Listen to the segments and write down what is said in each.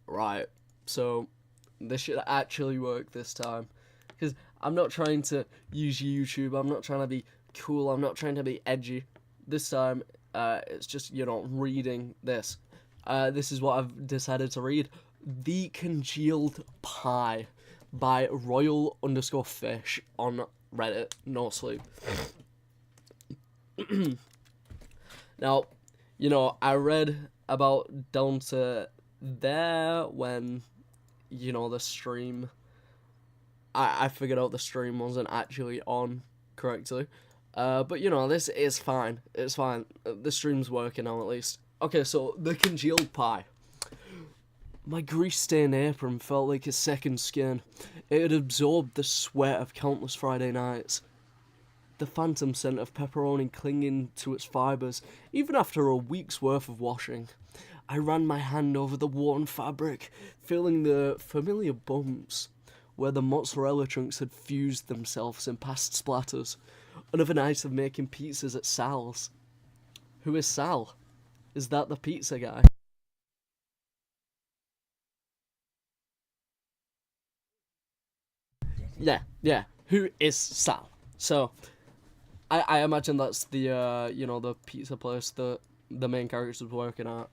Right, so this should actually work this time. Because I'm not trying to use YouTube, I'm not trying to be cool, I'm not trying to be edgy. This time, it's just, reading this. This is what I've decided to read. The Congealed Pie by Royal_Fish on Reddit, Nosleep. Now, I read about down to there when, the stream, I figured out the stream wasn't actually on correctly. But, this is fine. It's fine. The stream's working now, at least. Okay, so, the Congealed Pie. My grease-stained apron felt like a second skin. It had absorbed the sweat of countless Friday nights. The phantom scent of pepperoni clinging to its fibres, even after a week's worth of washing. I ran my hand over the worn fabric, feeling the familiar bumps where the mozzarella chunks had fused themselves in past splatters. Another night of making pizzas at Sal's. Who is Sal? Is that the pizza guy? Yeah. Who is Sal? So, I imagine that's the the pizza place that the main character's working at.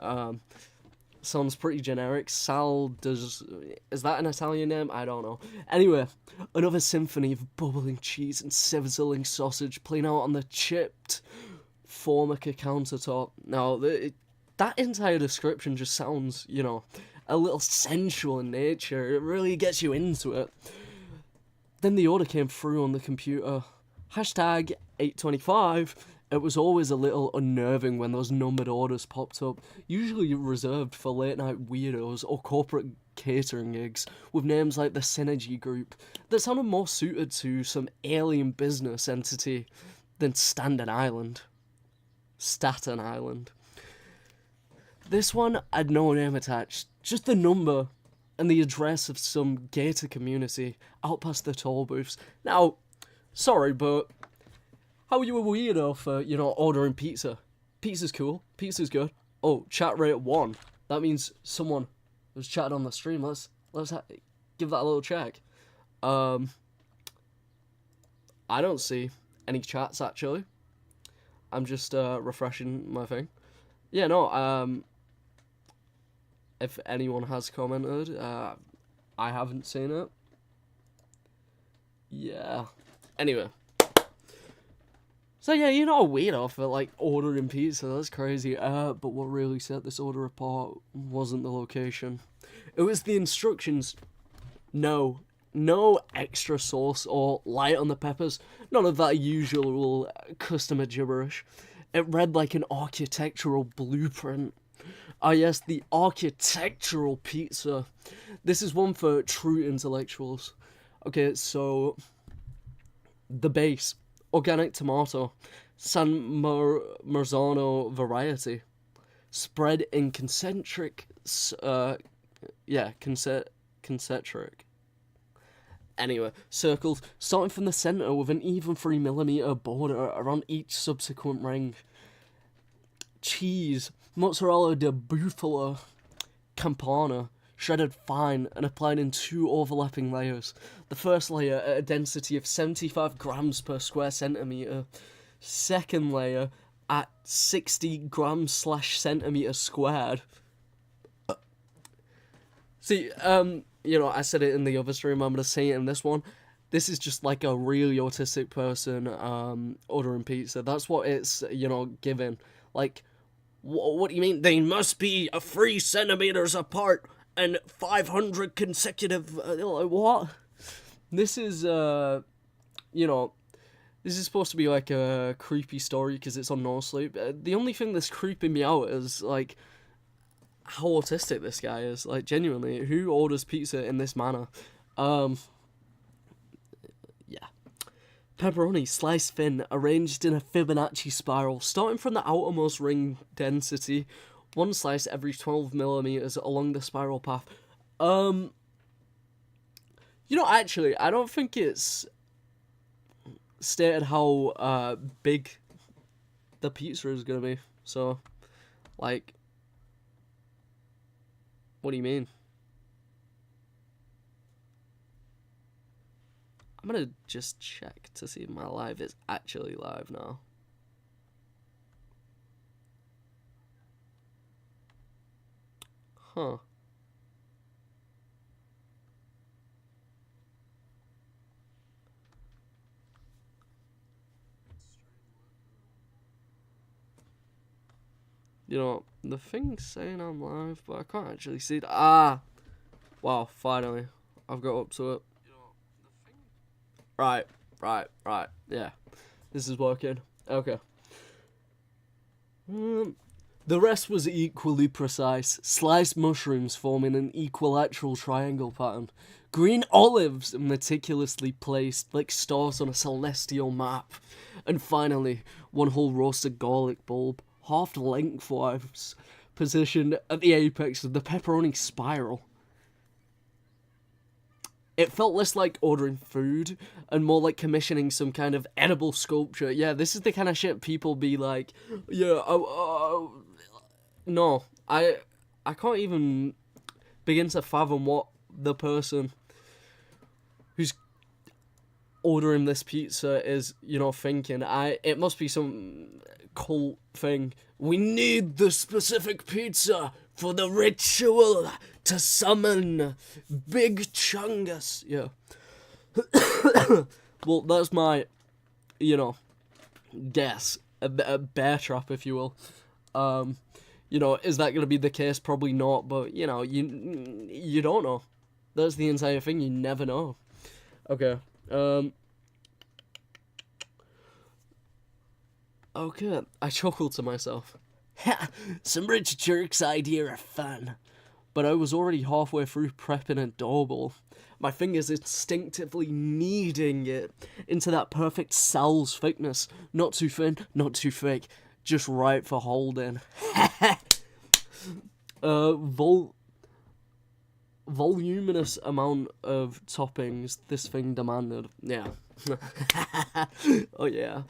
Sounds pretty generic. Is that an Italian name? I don't know. Anyway, another symphony of bubbling cheese and sizzling sausage playing out on the chipped formica countertop. Now, that entire description just sounds, a little sensual in nature. It really gets you into it. Then the order came through on the computer. Hashtag 825. It was always a little unnerving when those numbered orders popped up, usually reserved for late night weirdos or corporate catering gigs with names like the Synergy Group that sounded more suited to some alien business entity than Staten Island. This one had no name attached, just the number and the address of some gator community out past the toll booths. Now, sorry, but how are you a weirdo for, ordering pizza? Pizza's cool. Pizza's good. Oh, chat rate 1. That means someone was chatting on the stream. Let's give that a little check. I don't see any chats, actually. I'm just refreshing my thing. Yeah, no, if anyone has commented, I haven't seen it. Yeah. Anyway. So yeah, you're not a weirdo for, ordering pizza, that's crazy. But what really set this order apart wasn't the location. It was the instructions. No extra sauce or light on the peppers. None of that usual customer gibberish. It read like an architectural blueprint. Ah yes, the architectural pizza. This is one for true intellectuals. Okay, so the base. Organic tomato, San Marzano variety, spread in concentric. Anyway, circles, starting from the centre with an even 3mm border around each subsequent ring. Cheese, mozzarella di bufala, campana, shredded fine and applied in 2 overlapping layers. The first layer at a density of 75 grams per square centimetre. Second layer at 60 grams/centimetre squared. See, I said it in the other stream, I'm gonna say it in this one. This is just like a really autistic person ordering pizza. That's what it's, given. Like, what do you mean? They must be 3 centimetres apart and 500 consecutive, what? This is, this is supposed to be like a creepy story because it's on Nosleep. The only thing that's creeping me out is, how autistic this guy is. Genuinely, who orders pizza in this manner? Yeah. Pepperoni, sliced thin, arranged in a Fibonacci spiral, starting from the outermost ring density, 1 slice every 12mm along the spiral path. Actually, I don't think it's stated how big the pizza is gonna be. So, What do you mean? I'm gonna just check to see if my live is actually live now. Huh. You know, the thing's saying I'm live, but I can't actually see it. Ah! Wow, finally. I've got up to it. Right. Yeah. This is working. Okay. The rest was equally precise. Sliced mushrooms forming an equilateral triangle pattern. Green olives meticulously placed like stars on a celestial map. And finally, one whole roasted garlic bulb, half lengthwise, positioned at the apex of the pepperoni spiral. It felt less like ordering food and more like commissioning some kind of edible sculpture. Yeah, this is the kind of shit people be like, yeah, no, I can't even begin to fathom what the person who's ordering this pizza is, you know, thinking. It must be some cult thing. We need the specific pizza for the ritual to summon Big Chungus. Yeah. Well, that's my, you know, guess. A bear trap, if you will. You know, is that going to be the case? Probably not, but, you know, you don't know. That's the entire thing, you never know. Okay, okay, I chuckled to myself. Ha! Some rich jerk's idea of fun. But I was already halfway through prepping a dough ball. My fingers instinctively kneading it into that perfect Sal's thickness. Not too thin, not too thick, just right for holding. Voluminous amount of toppings this thing demanded. Yeah. Oh yeah.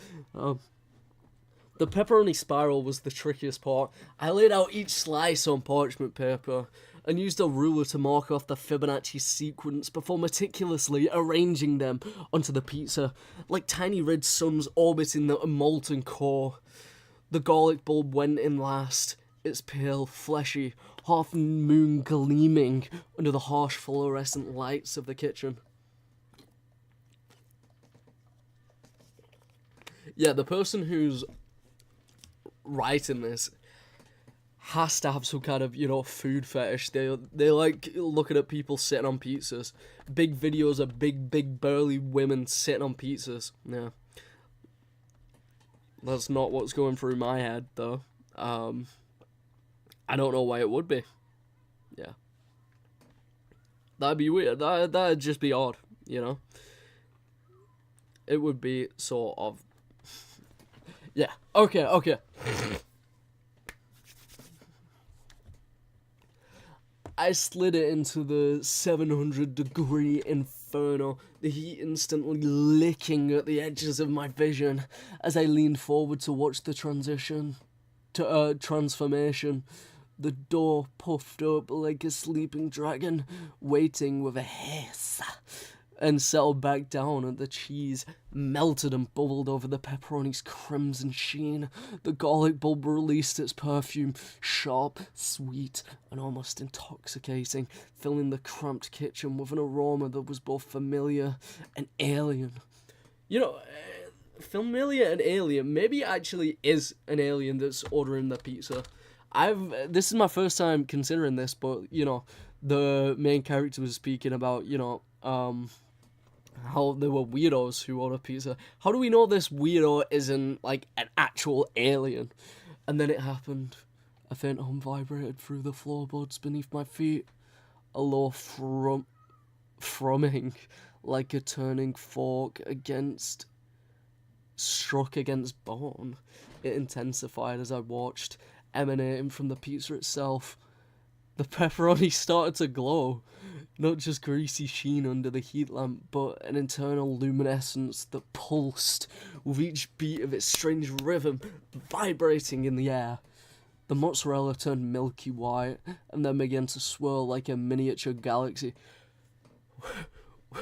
The pepperoni spiral was the trickiest part. I laid out each slice on parchment paper and used a ruler to mark off the Fibonacci sequence before meticulously arranging them onto the pizza, like tiny red suns orbiting the molten core. The garlic bulb went in last, its pale, fleshy, half-moon gleaming under the harsh fluorescent lights of the kitchen. Yeah, the person who's writing this has to have some kind of, you know, food fetish. They like looking at people sitting on pizzas. Big videos of big burly women sitting on pizzas. Yeah. That's not what's going through my head, though. I don't know why it would be. Yeah. That'd be weird. That'd just be odd, you know? It would be sort of... Yeah. Okay. I slid it into the 700-degree inferno, the heat instantly licking at the edges of my vision as I leaned forward to watch the transformation. The door puffed up like a sleeping dragon, waiting with a hiss, and settled back down, and the cheese melted and bubbled over the pepperoni's crimson sheen. The garlic bulb released its perfume, sharp, sweet, and almost intoxicating, filling the cramped kitchen with an aroma that was both familiar and alien. You know, familiar and alien, maybe it actually is an alien that's ordering the pizza. This is my first time considering this, but, you know, the main character was speaking about, you know, how there were weirdos who order pizza. How do we know this weirdo isn't, like, an actual alien? And then it happened. A faint hum vibrated through the floorboards beneath my feet. A low thrumming, like a turning fork struck against bone. It intensified as I watched, emanating from the pizza itself. The pepperoni started to glow, not just greasy sheen under the heat lamp, but an internal luminescence that pulsed with each beat of its strange rhythm vibrating in the air. The mozzarella turned milky white and then began to swirl like a miniature galaxy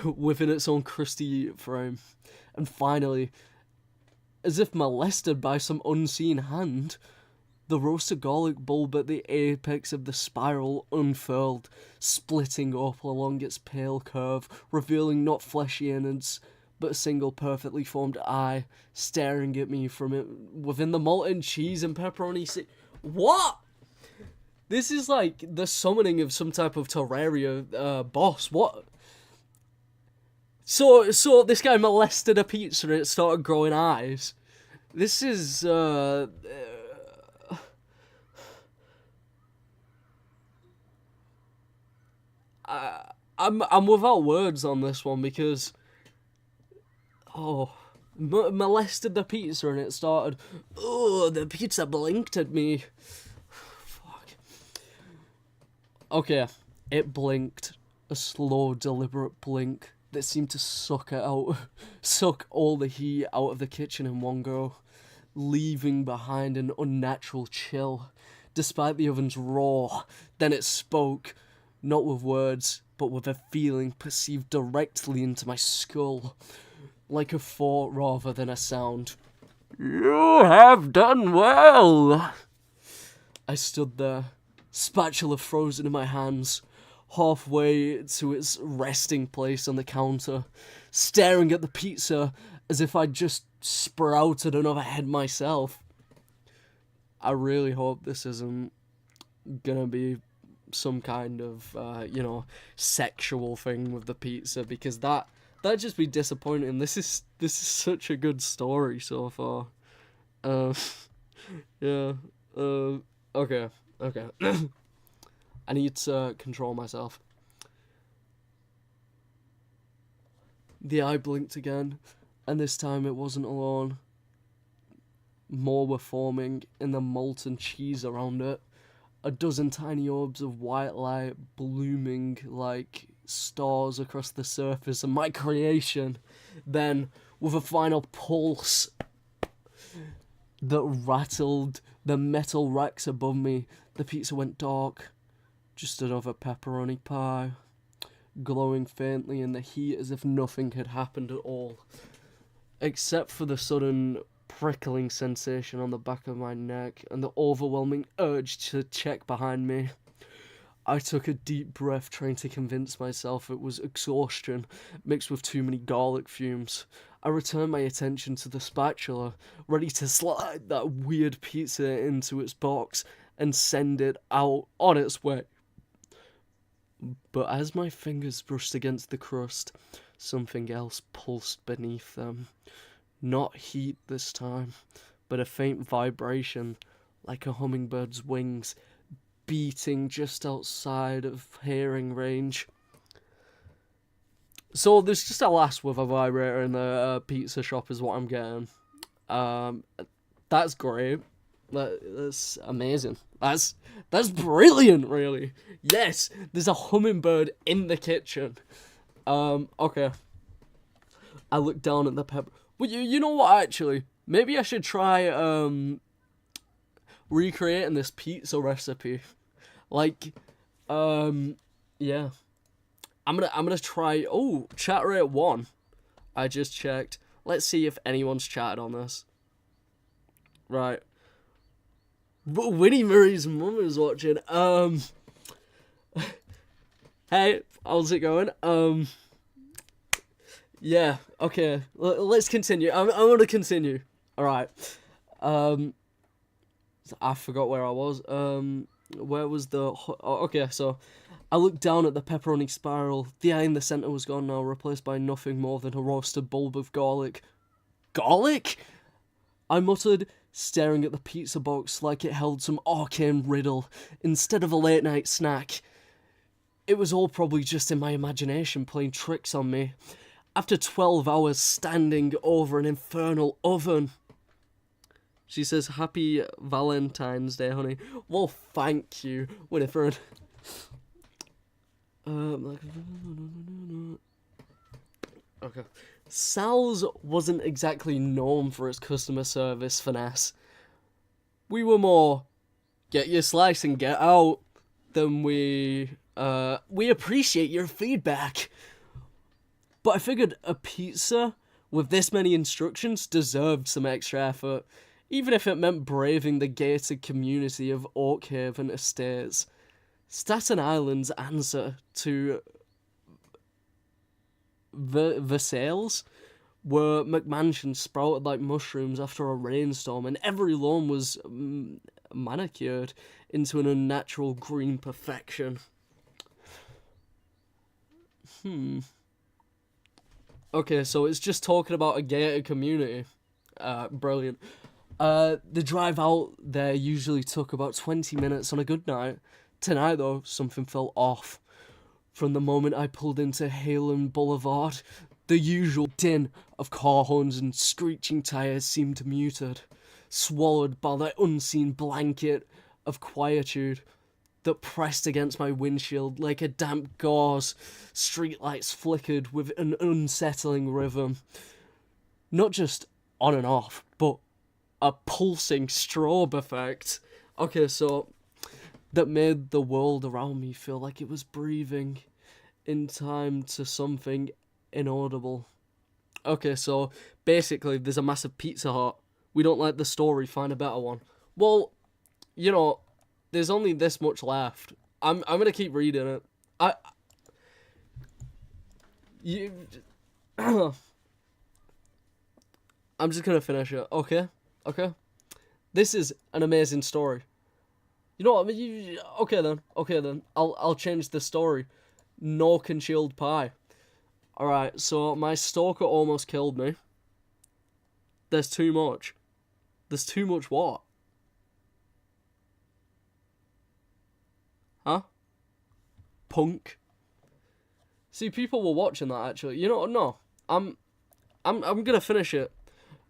within its own crusty frame. And finally, as if molested by some unseen hand, the roasted garlic bulb at the apex of the spiral unfurled, splitting up along its pale curve, revealing not fleshy innards, but a single perfectly formed eye staring at me from it within the molten cheese and pepperoni. What? This is like the summoning of some type of Terraria boss. What? So this guy molested a pizza and it started growing eyes. This is I'm without words on this one because molested the pizza and it started. Oh, the pizza blinked at me. Fuck. Okay, it blinked. A slow, deliberate blink that seemed to suck all the heat out of the kitchen in one go, leaving behind an unnatural chill. Despite the oven's roar, then it spoke, not with words, but with a feeling perceived directly into my skull, like a thought rather than a sound. You have done well. I stood there, spatula frozen in my hands, halfway to its resting place on the counter, staring at the pizza as if I'd just sprouted another head myself. I really hope this isn't gonna be some kind of, sexual thing with the pizza, because that'd just be disappointing. This is such a good story so far. Yeah. Okay. I need to control myself. The eye blinked again, and this time it wasn't alone. More were forming in the molten cheese around it. A dozen tiny orbs of white light blooming like stars across the surface of my creation. Then, with a final pulse that rattled the metal racks above me, the pizza went dark. Just another pepperoni pie, glowing faintly in the heat as if nothing had happened at all, except for the sudden prickling sensation on the back of my neck and the overwhelming urge to check behind me. I took a deep breath, trying to convince myself it was exhaustion mixed with too many garlic fumes. I returned my attention to the spatula, ready to slide that weird pizza into its box and send it out on its way. But as my fingers brushed against the crust, something else pulsed beneath them. Not heat this time, but a faint vibration, like a hummingbird's wings, beating just outside of hearing range. So there's just a lass with a vibrator in the pizza shop is what I'm getting. That's great. That's amazing. That's brilliant, really. Yes, there's a hummingbird in the kitchen. Okay. I looked down at the pepper. Well, you know what, actually? Maybe I should try, recreating this pizza recipe. Like, yeah. I'm gonna try. Oh, chat rate 1. I just checked. Let's see if anyone's chatted on this. Right. But Winnie Murray's mum is watching. Hey, how's it going? Yeah. Okay. Let's continue. I'm gonna continue. All right. I forgot where I was. Where was the? Okay, so I looked down at the pepperoni spiral. The eye in the center was gone now, replaced by nothing more than a roasted bulb of garlic. Garlic? I muttered, staring at the pizza box like it held some arcane riddle instead of a late night snack. It was all probably just in my imagination playing tricks on me. After 12 hours standing over an infernal oven. She says, Happy Valentine's Day, honey. Well, thank you, Winifred. Okay. Sal's wasn't exactly known for its customer service finesse. We were more get your slice and get out, then we appreciate your feedback. But I figured a pizza with this many instructions deserved some extra effort, even if it meant braving the gated community of Oakhaven Estates. Staten Island's answer to Versailles, where McMansions sprouted like mushrooms after a rainstorm, and every lawn was manicured into an unnatural green perfection. Okay, so it's just talking about a gated community. Brilliant. The drive out there usually took about 20 minutes on a good night. Tonight, though, something felt off. From the moment I pulled into Halen Boulevard, the usual din of car horns and screeching tires seemed muted, swallowed by the unseen blanket of quietude that pressed against my windshield like a damp gauze. Streetlights flickered with an unsettling rhythm. Not just on and off, but a pulsing strobe effect. Okay, so that made the world around me feel like it was breathing in time to something inaudible. Okay, so basically there's a massive Pizza Hut. We don't like the story, find a better one. Well, you know, there's only this much left. I'm gonna keep reading it. I'm just gonna finish it. Okay. This is an amazing story. You know what? I mean, okay then. I'll change the story. No congealed pie. All right. So my stalker almost killed me. There's too much. There's too much what? Huh? Punk. See, people were watching that actually. You know what? No. I'm gonna finish it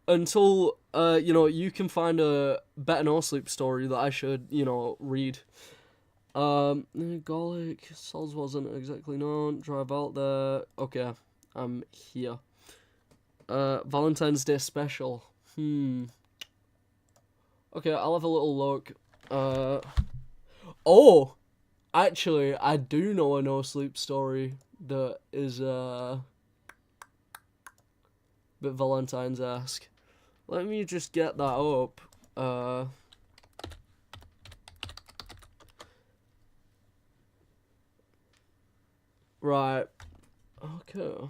until you can find a better Nosleep story that I should read. Garlic Sols wasn't exactly known. Drive out there. Okay, I'm here. Valentine's Day special. Okay, I'll have a little look. Oh, actually, I do know a Nosleep story that is a bit Valentine's-esque. Let me just get that up. Right. Okay.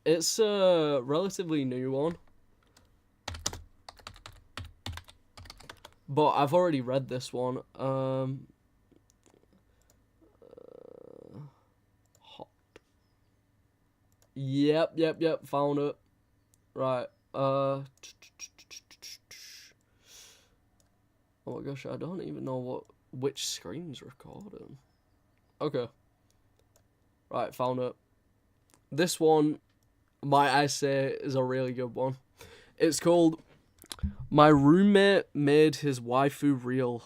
It's a relatively new one. But I've already read this one. Hot. Yep, found it. Right. Oh my gosh, I don't even know which screen's recording. Okay. Right, found it. This one, might I say, is a really good one. It's called My Roommate Made His Waifu Real.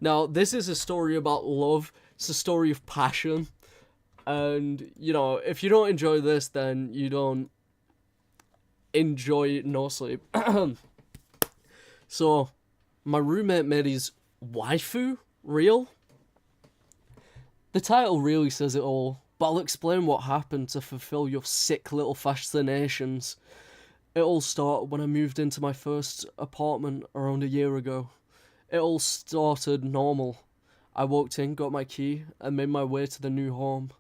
Now, this is a story about love. It's a story of passion. And, if you don't enjoy this, then you don't enjoy Nosleep. So, my roommate made his waifu real. The title really says it all, but I'll explain what happened to fulfill your sick little fascinations. It all started when I moved into my first apartment around a year ago. It all started normal. I walked in, got my key, and made my way to the new home.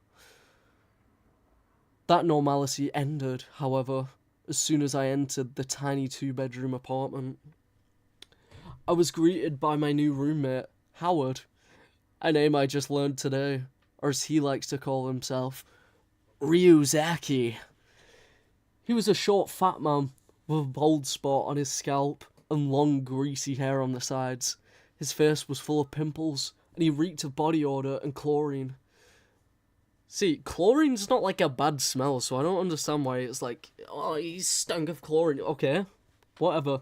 That normality ended, however, as soon as I entered the tiny 2-bedroom apartment. I was greeted by my new roommate, Howard, a name I just learned today, or as he likes to call himself, Ryuzaki. He was a short, fat man with a bald spot on his scalp and long, greasy hair on the sides. His face was full of pimples, and he reeked of body odor and chlorine. See, chlorine's not like a bad smell, so I don't understand why it's like, oh, he stunk of chlorine. Okay, whatever.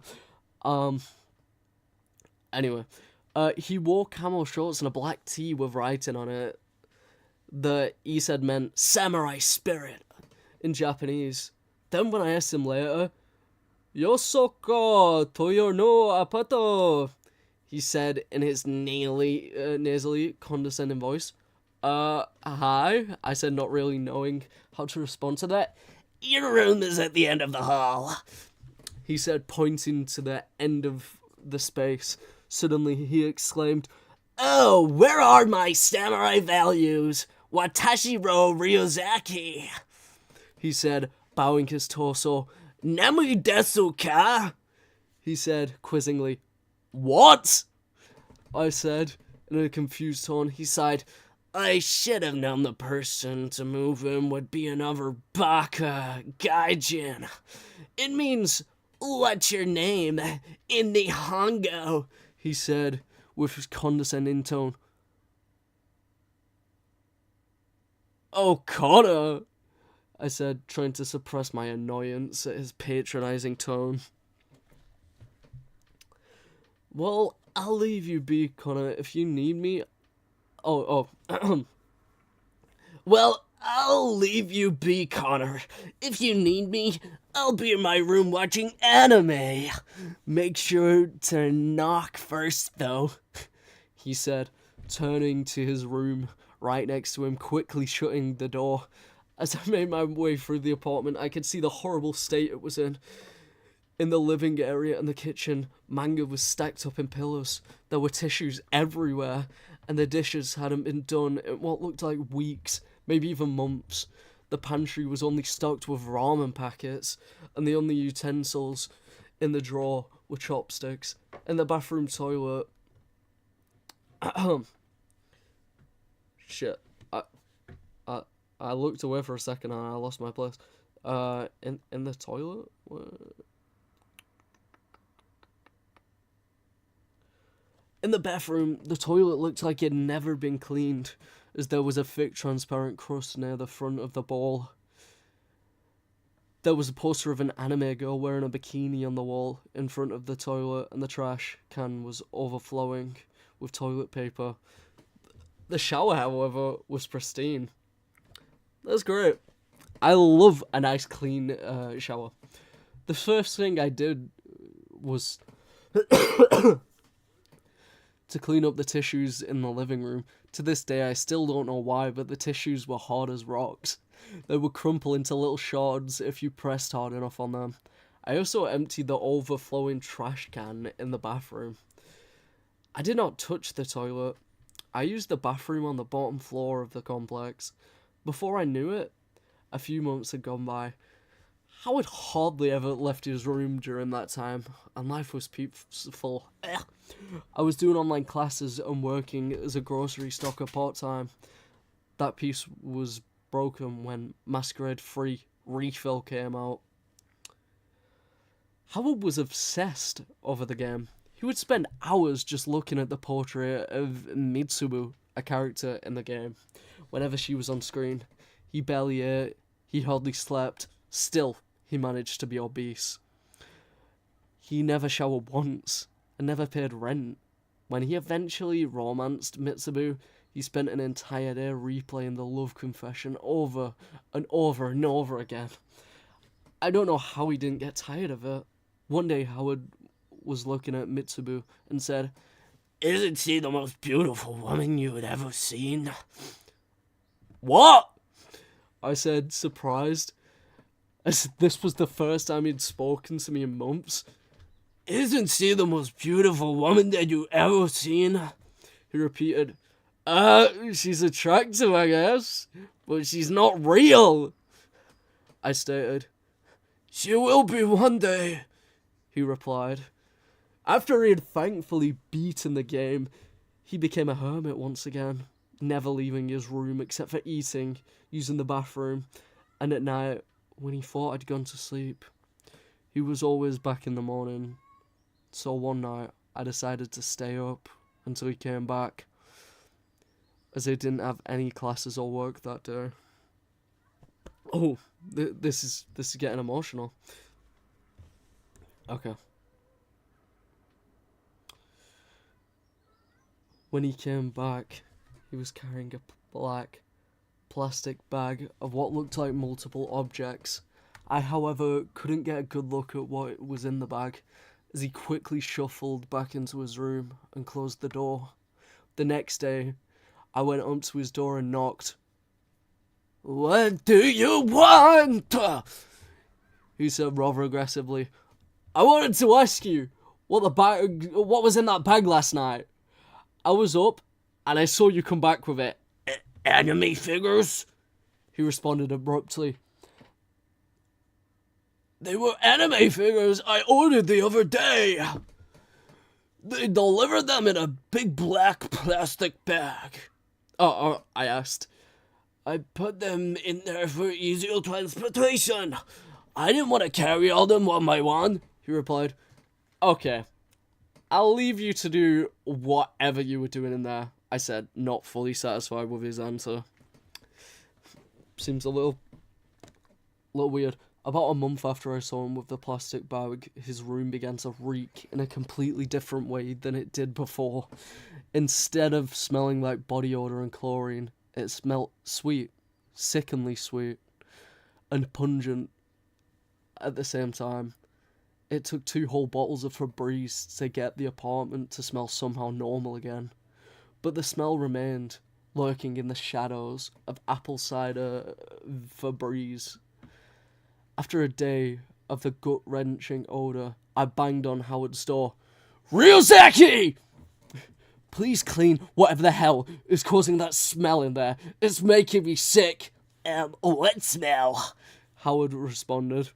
Anyway, he wore camo shorts and a black tee with writing on it that he said meant samurai spirit in Japanese. Then when I asked him later, Yosoko toyo no apato, he said in his nasally condescending voice. Hi, I said, not really knowing how to respond to that. Your room is at the end of the hall, he said, pointing to the end of the space. Suddenly he exclaimed, "Oh, where are my samurai values? Watashi ro Ryozaki," he said, bowing his torso. "Nemu desu ka?" he said, quizzingly. "What?" I said, in a confused tone. He sighed. "I should have known the person to move in would be another Baka Gaijin. It means, what's your name in Nihongo?" he said, with his condescending tone. "Oh, Connor," I said, trying to suppress my annoyance at his patronizing tone. "Well, I'll leave you be, Connor, if you need me." Oh. "Well, I'll leave you be, Connor. If you need me, I'll be in my room watching anime. Make sure to knock first, though," he said, turning to his room right next to him, quickly shutting the door. As I made my way through the apartment, I could see the horrible state it was in. In the living area and the kitchen, manga was stacked up in pillows. There were tissues everywhere, and the dishes hadn't been done in what looked like weeks, maybe even months. The pantry was only stocked with ramen packets, and the only utensils in the drawer were chopsticks. In the bathroom toilet... Shit. I looked away for a second and I lost my place. In the toilet? In the bathroom, the toilet looked like it had never been cleaned, as there was a thick, transparent crust near the front of the bowl. There was a poster of an anime girl wearing a bikini on the wall in front of the toilet, and the trash can was overflowing with toilet paper. The shower, however, was pristine. That's great. I love a nice, clean shower. The first thing I did was to clean up the tissues in the living room. To this day, I still don't know why, but the tissues were hard as rocks. They would crumple into little shards if you pressed hard enough on them. I also emptied the overflowing trash can in the bathroom. I did not touch the toilet. I used the bathroom on the bottom floor of the complex. Before I knew it, a few months had gone by. Howard hardly ever left his room during that time, and life was peaceful. I was doing online classes and working as a grocery stocker part-time. That piece was broken when Masquerade 3 Refill came out. Howard was obsessed over the game. He would spend hours just looking at the portrait of Mitsubu, a character in the game, whenever she was on screen. He barely ate, he hardly slept, still he managed to be obese. He never showered once, and never paid rent. When he eventually romanced Mitsubu, he spent an entire day replaying the love confession over and over and over again. I don't know how he didn't get tired of it. One day Howard was looking at Mitsubu and said, "Isn't she the most beautiful woman you had ever seen?" "What?" I said, surprised, as this was the first time he'd spoken to me in months. "Isn't she the most beautiful woman that you ever seen?" he repeated. She's attractive, I guess, but she's not real," I stated. "She will be one day," he replied. After he had thankfully beaten the game, he became a hermit once again, never leaving his room except for eating, using the bathroom, and at night, when he thought I'd gone to sleep, he was always back in the morning. So one night, I decided to stay up until he came back, as I didn't have any classes or work that day. Oh, this is getting emotional. Okay. When he came back, he was carrying a black plastic bag of what looked like multiple objects. I, however, couldn't get a good look at what was in the bag, as he quickly shuffled back into his room and closed the door. The next day, I went up to his door and knocked. "What do you want?" he said rather aggressively. "I wanted to ask you what was in that bag last night. I was up, and I saw you come back with it." "Anime figures?" he responded abruptly. "They were anime figures I ordered the other day. They delivered them in a big black plastic bag." I asked. "I put them in there for easier transportation. I didn't want to carry all them one by one," he replied. "Okay, I'll leave you to do whatever you were doing in there," I said, not fully satisfied with his answer. Seems a little weird. About a month after I saw him with the plastic bag, his room began to reek in a completely different way than it did before. Instead of smelling like body odor and chlorine, it smelled sweet, sickeningly sweet, and pungent at the same time. It took 2 whole bottles of Febreze to get the apartment to smell somehow normal again. But the smell remained, lurking in the shadows of apple cider Febreze. After a day of the gut-wrenching odour, I banged on Howard's door. "Ryuzaki! Please clean whatever the hell is causing that smell in there. It's making me sick." "What smell?" Howard responded.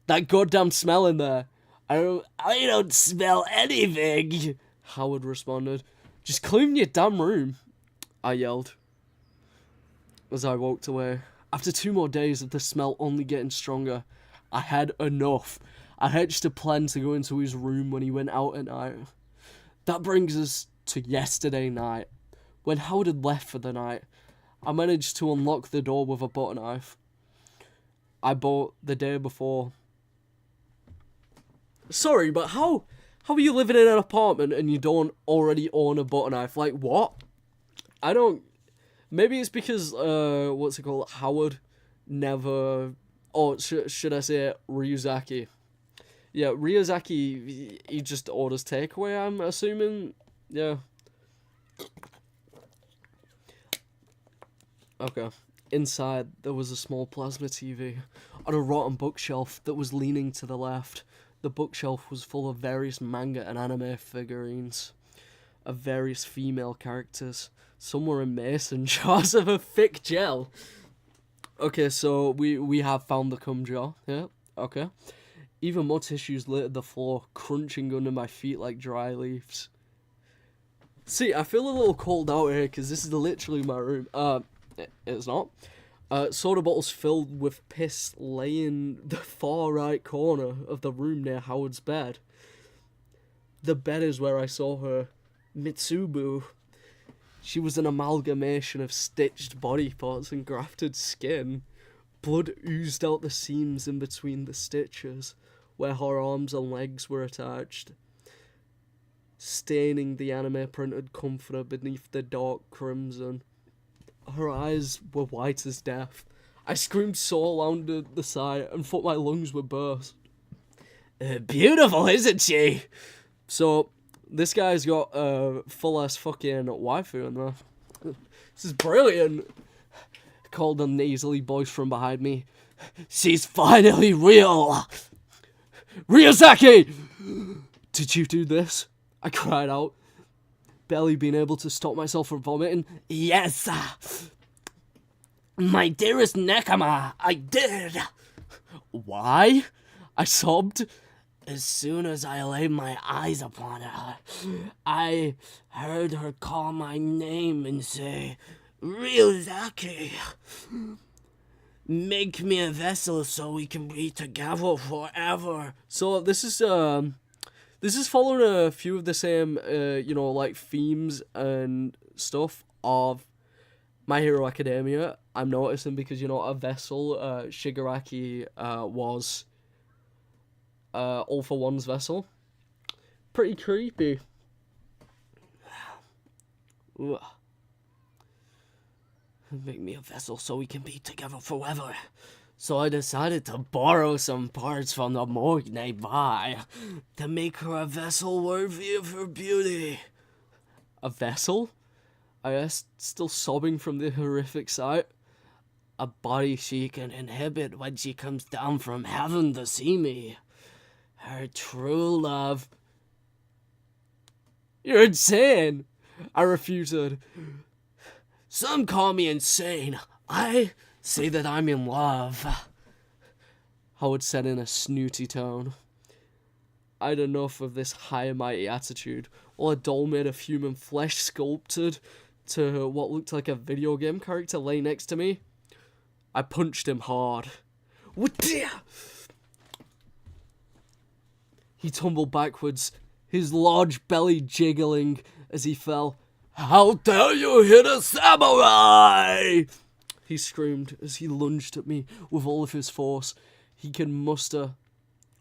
"That goddamn smell in there." I don't smell anything," Howard responded. "Just clean your damn room," I yelled as I walked away. After 2 more days of the smell only getting stronger, I had enough. I hatched a plan to go into his room when he went out at night. That brings us to yesterday night. When Howard had left for the night, I managed to unlock the door with a butter knife I bought the day before. Sorry, but how are you living in an apartment and you don't already own a butter knife? Like, what? I don't... Maybe it's because, Howard never... Or should I say Ryuzaki? Yeah, Ryuzaki, he just orders takeaway, I'm assuming. Yeah. Okay. Inside, there was a small plasma TV on a rotten bookshelf that was leaning to the left. The bookshelf was full of various manga and anime figurines of various female characters. Some were in mason jars of a thick gel. Okay, so we have found the cum jar. Yeah, okay. Even more tissues littered the floor, crunching under my feet like dry leaves. See, I feel a little cold out here because this is literally my room. It's not. Soda bottles filled with piss lay in the far right corner of the room near Howard's bed. The bed is where I saw her, Mitsubu. She was an amalgamation of stitched body parts and grafted skin. Blood oozed out the seams in between the stitches, where her arms and legs were attached, staining the anime-printed comforter beneath the dark crimson. Her eyes were white as death. I screamed so loud at the sight and thought my lungs would burst. Beautiful, isn't she? So, this guy's got a full-ass fucking waifu in there. This is brilliant, called a nasally voice from behind me. She's finally real! Ryuzaki! Did you do this? I cried out, barely being able to stop myself from vomiting. Yes! My dearest Nekama, I did! Why? I sobbed. As soon as I laid my eyes upon her, I heard her call my name and say, Ryuzaki, make me a vessel so we can be together forever. So this is following a few of the same, like themes and stuff of My Hero Academia. I'm noticing because, a vessel, Shigaraki was All for One's vessel. Pretty creepy. Ugh. Make me a vessel so we can be together forever. So I decided to borrow some parts from the morgue nearby to make her a vessel worthy of her beauty. A vessel? I asked, still sobbing from the horrific sight. A body she can inhabit when she comes down from heaven to see me. Her true love. You're insane! I refuted. Some call me insane. I say that I'm in love. Howard said in a snooty tone. I'd enough of this high and mighty attitude, while a doll made of human flesh sculpted to what looked like a video game character lay next to me. I punched him hard. He tumbled backwards, his large belly jiggling as he fell. How dare you hit a samurai! He screamed as he lunged at me with all of his force he can muster.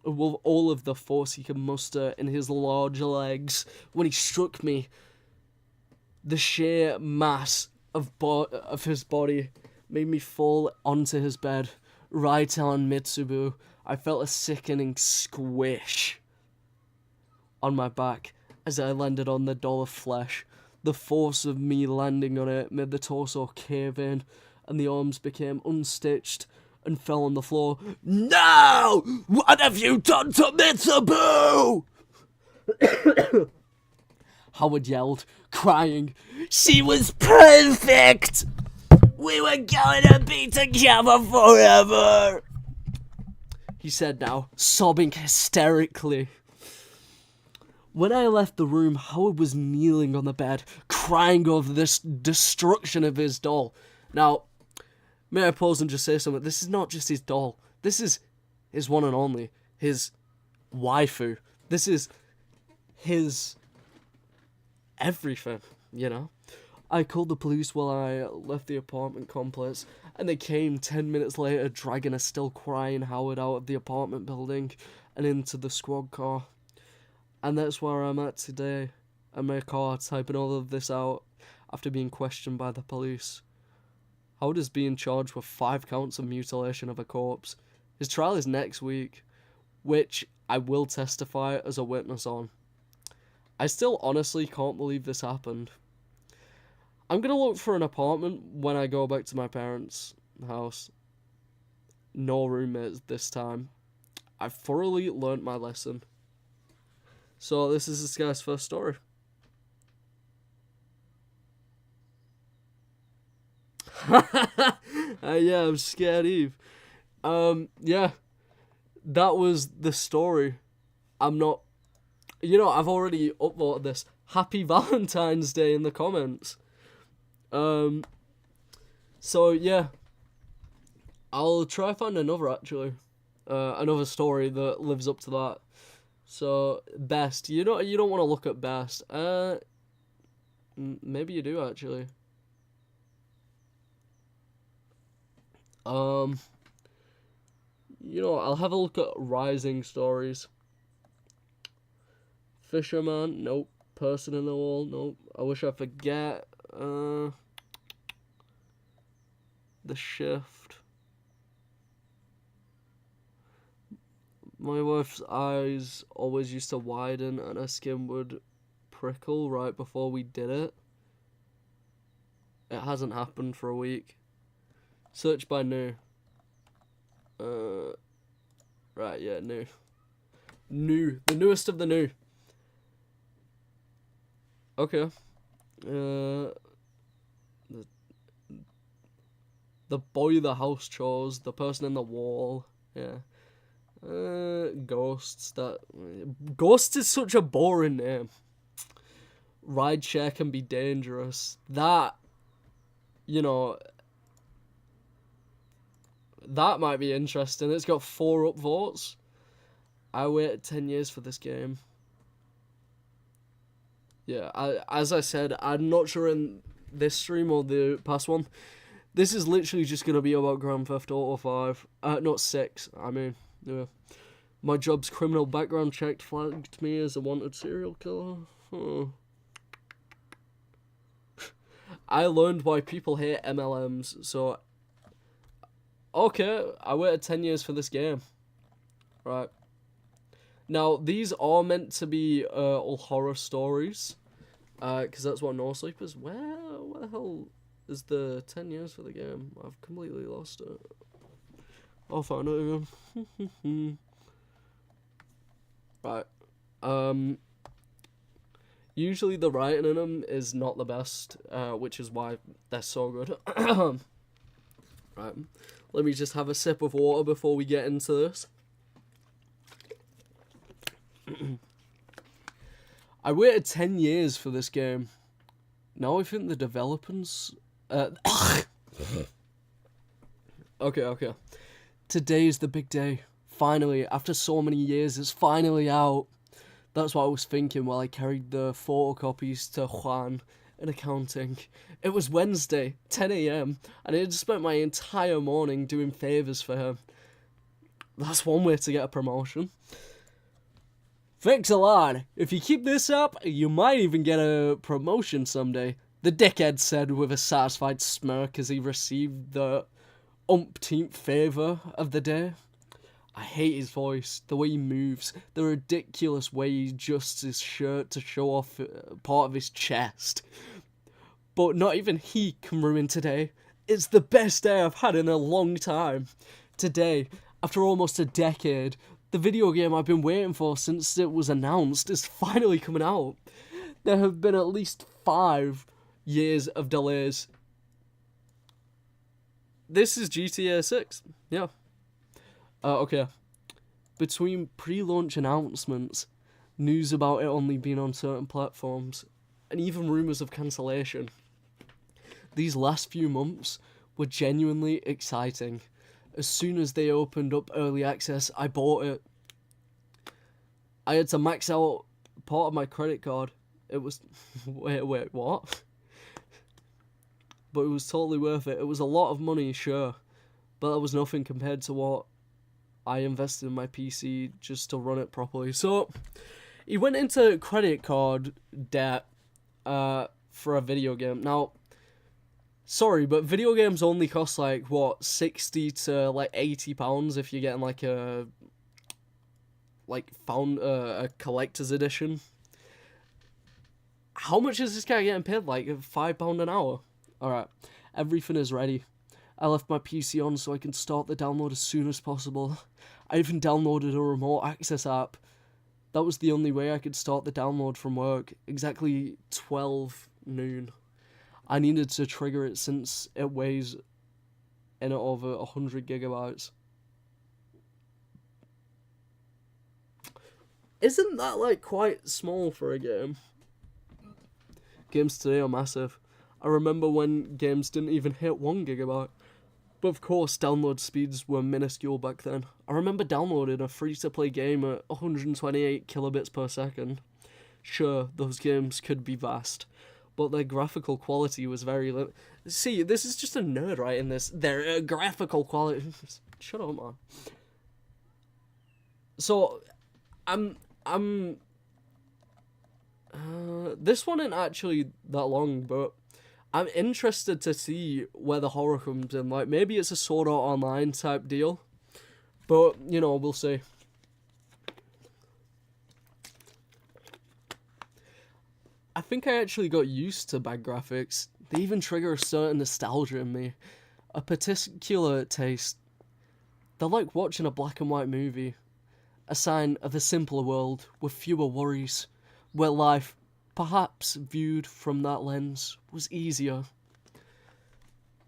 With all of the force he can muster in his large legs when he struck me. The sheer mass of his body made me fall onto his bed, right on Mitsubu. I felt a sickening squish on my back as I landed on the doll of flesh. The force of me landing on it made the torso cave in, and the arms became unstitched and fell on the floor. No! What have you done to Mitsubu? Howard yelled, crying. She was perfect! We were going to be together forever! He said now, sobbing hysterically. When I left the room, Howard was kneeling on the bed, crying over this destruction of his doll. Now, may I pause and just say something? This is not just his doll. This is his one and only. His waifu. This is his everything, you know? I called the police while I left the apartment complex, and they came 10 minutes later, dragging a still crying Howard out of the apartment building and into the squad car. And that's where I'm at today, in my car, typing all of this out after being questioned by the police. Howard is being charged with 5 counts of mutilation of a corpse. His trial is next week, which I will testify as a witness on. I still honestly can't believe this happened. I'm gonna look for an apartment when I go back to my parents' house. No roommates this time. I've thoroughly learnt my lesson. So this is this guy's first story. Yeah, I'm scared Eve. Yeah, that was the story. I'm not... I've already upvoted this. Happy Valentine's Day in the comments. So yeah, I'll try find another actually. Another story that lives up to that. So best, you don't want to look at best. Maybe you do actually. I'll have a look at rising stories. Fisherman, nope. Person in the wall, nope. I wish I forget. The shift. My wife's eyes always used to widen and her skin would prickle right before we did it. It hasn't happened for a week. Search by new. Right, yeah, new. New. The newest of the new. Okay. The boy the house chose, the person in the wall. Yeah. Ghosts. Ghosts is such a boring name. Rideshare can be dangerous. That might be interesting. It's got 4 upvotes. I waited 10 years for this game. Yeah, as I said, I'm not sure in this stream or the past one. This is literally just going to be about Grand Theft Auto 5. Not 6, I mean. Yeah. My job's criminal background check flagged me as a wanted serial killer. I learned why people hate MLMs, so Okay, I waited 10 years for this game. Right. Now, these are meant to be all horror stories. Because that's what Nosleep is. Where the hell is the 10 years for the game? I've completely lost it. I'll find it again. Right. Usually the writing in them is not the best, which is why they're so good. Right. Let me just have a sip of water before we get into this. I waited 10 years for this game. Now I think the developers... Okay. Today is the big day. Finally, after so many years, it's finally out. That's what I was thinking while I carried the photocopies to Juan in accounting. It was Wednesday, 10 a.m, and I had spent my entire morning doing favours for him. That's one way to get a promotion. Thanks a lot. If you keep this up, you might even get a promotion someday, the dickhead said with a satisfied smirk as he received the umpteenth favour of the day. I hate his voice, the way he moves, the ridiculous way he adjusts his shirt to show off part of his chest. But not even he can ruin today. It's the best day I've had in a long time. Today, after almost a decade, the video game I've been waiting for since it was announced is finally coming out. There have been at least 5 years of delays. This is GTA 6. Yeah. Okay. Between pre-launch announcements, news about it only being on certain platforms, and even rumours of cancellation, these last few months were genuinely exciting. As soon as they opened up early access, I bought it. I had to max out part of my credit card. It was... Wait, what? But it was totally worth it. It was a lot of money, sure, but that was nothing compared to what I invested in my PC just to run it properly. So, he went into credit card debt for a video game. Now, sorry, but video games only cost like, what, 60 to like £80 if you're getting like a collector's edition. How much is this guy getting paid? Like £5 an hour? Alright, everything is ready. I left my PC on so I can start the download as soon as possible. I even downloaded a remote access app. That was the only way I could start the download from work. Exactly 12 noon. I needed to trigger it since it weighs in at over 100 gigabytes. Isn't that like quite small for a game? Games today are massive. I remember when games didn't even hit 1 gigabyte. But of course, download speeds were minuscule back then. I remember downloading a free-to-play game at 128 kilobits per second. Sure, those games could be vast, but their graphical quality was very limited. See, this is just a nerd writing this. Their graphical quality... Shut up, man. So, this one ain't actually that long, but I'm interested to see where the horror comes in. Like, maybe it's a Sword Art Online type deal. But, you know, we'll see. I think I actually got used to bad graphics. They even trigger a certain nostalgia in me. A particular taste. They're like watching a black and white movie. A sign of a simpler world with fewer worries. Where life, perhaps viewed from that lens, was easier.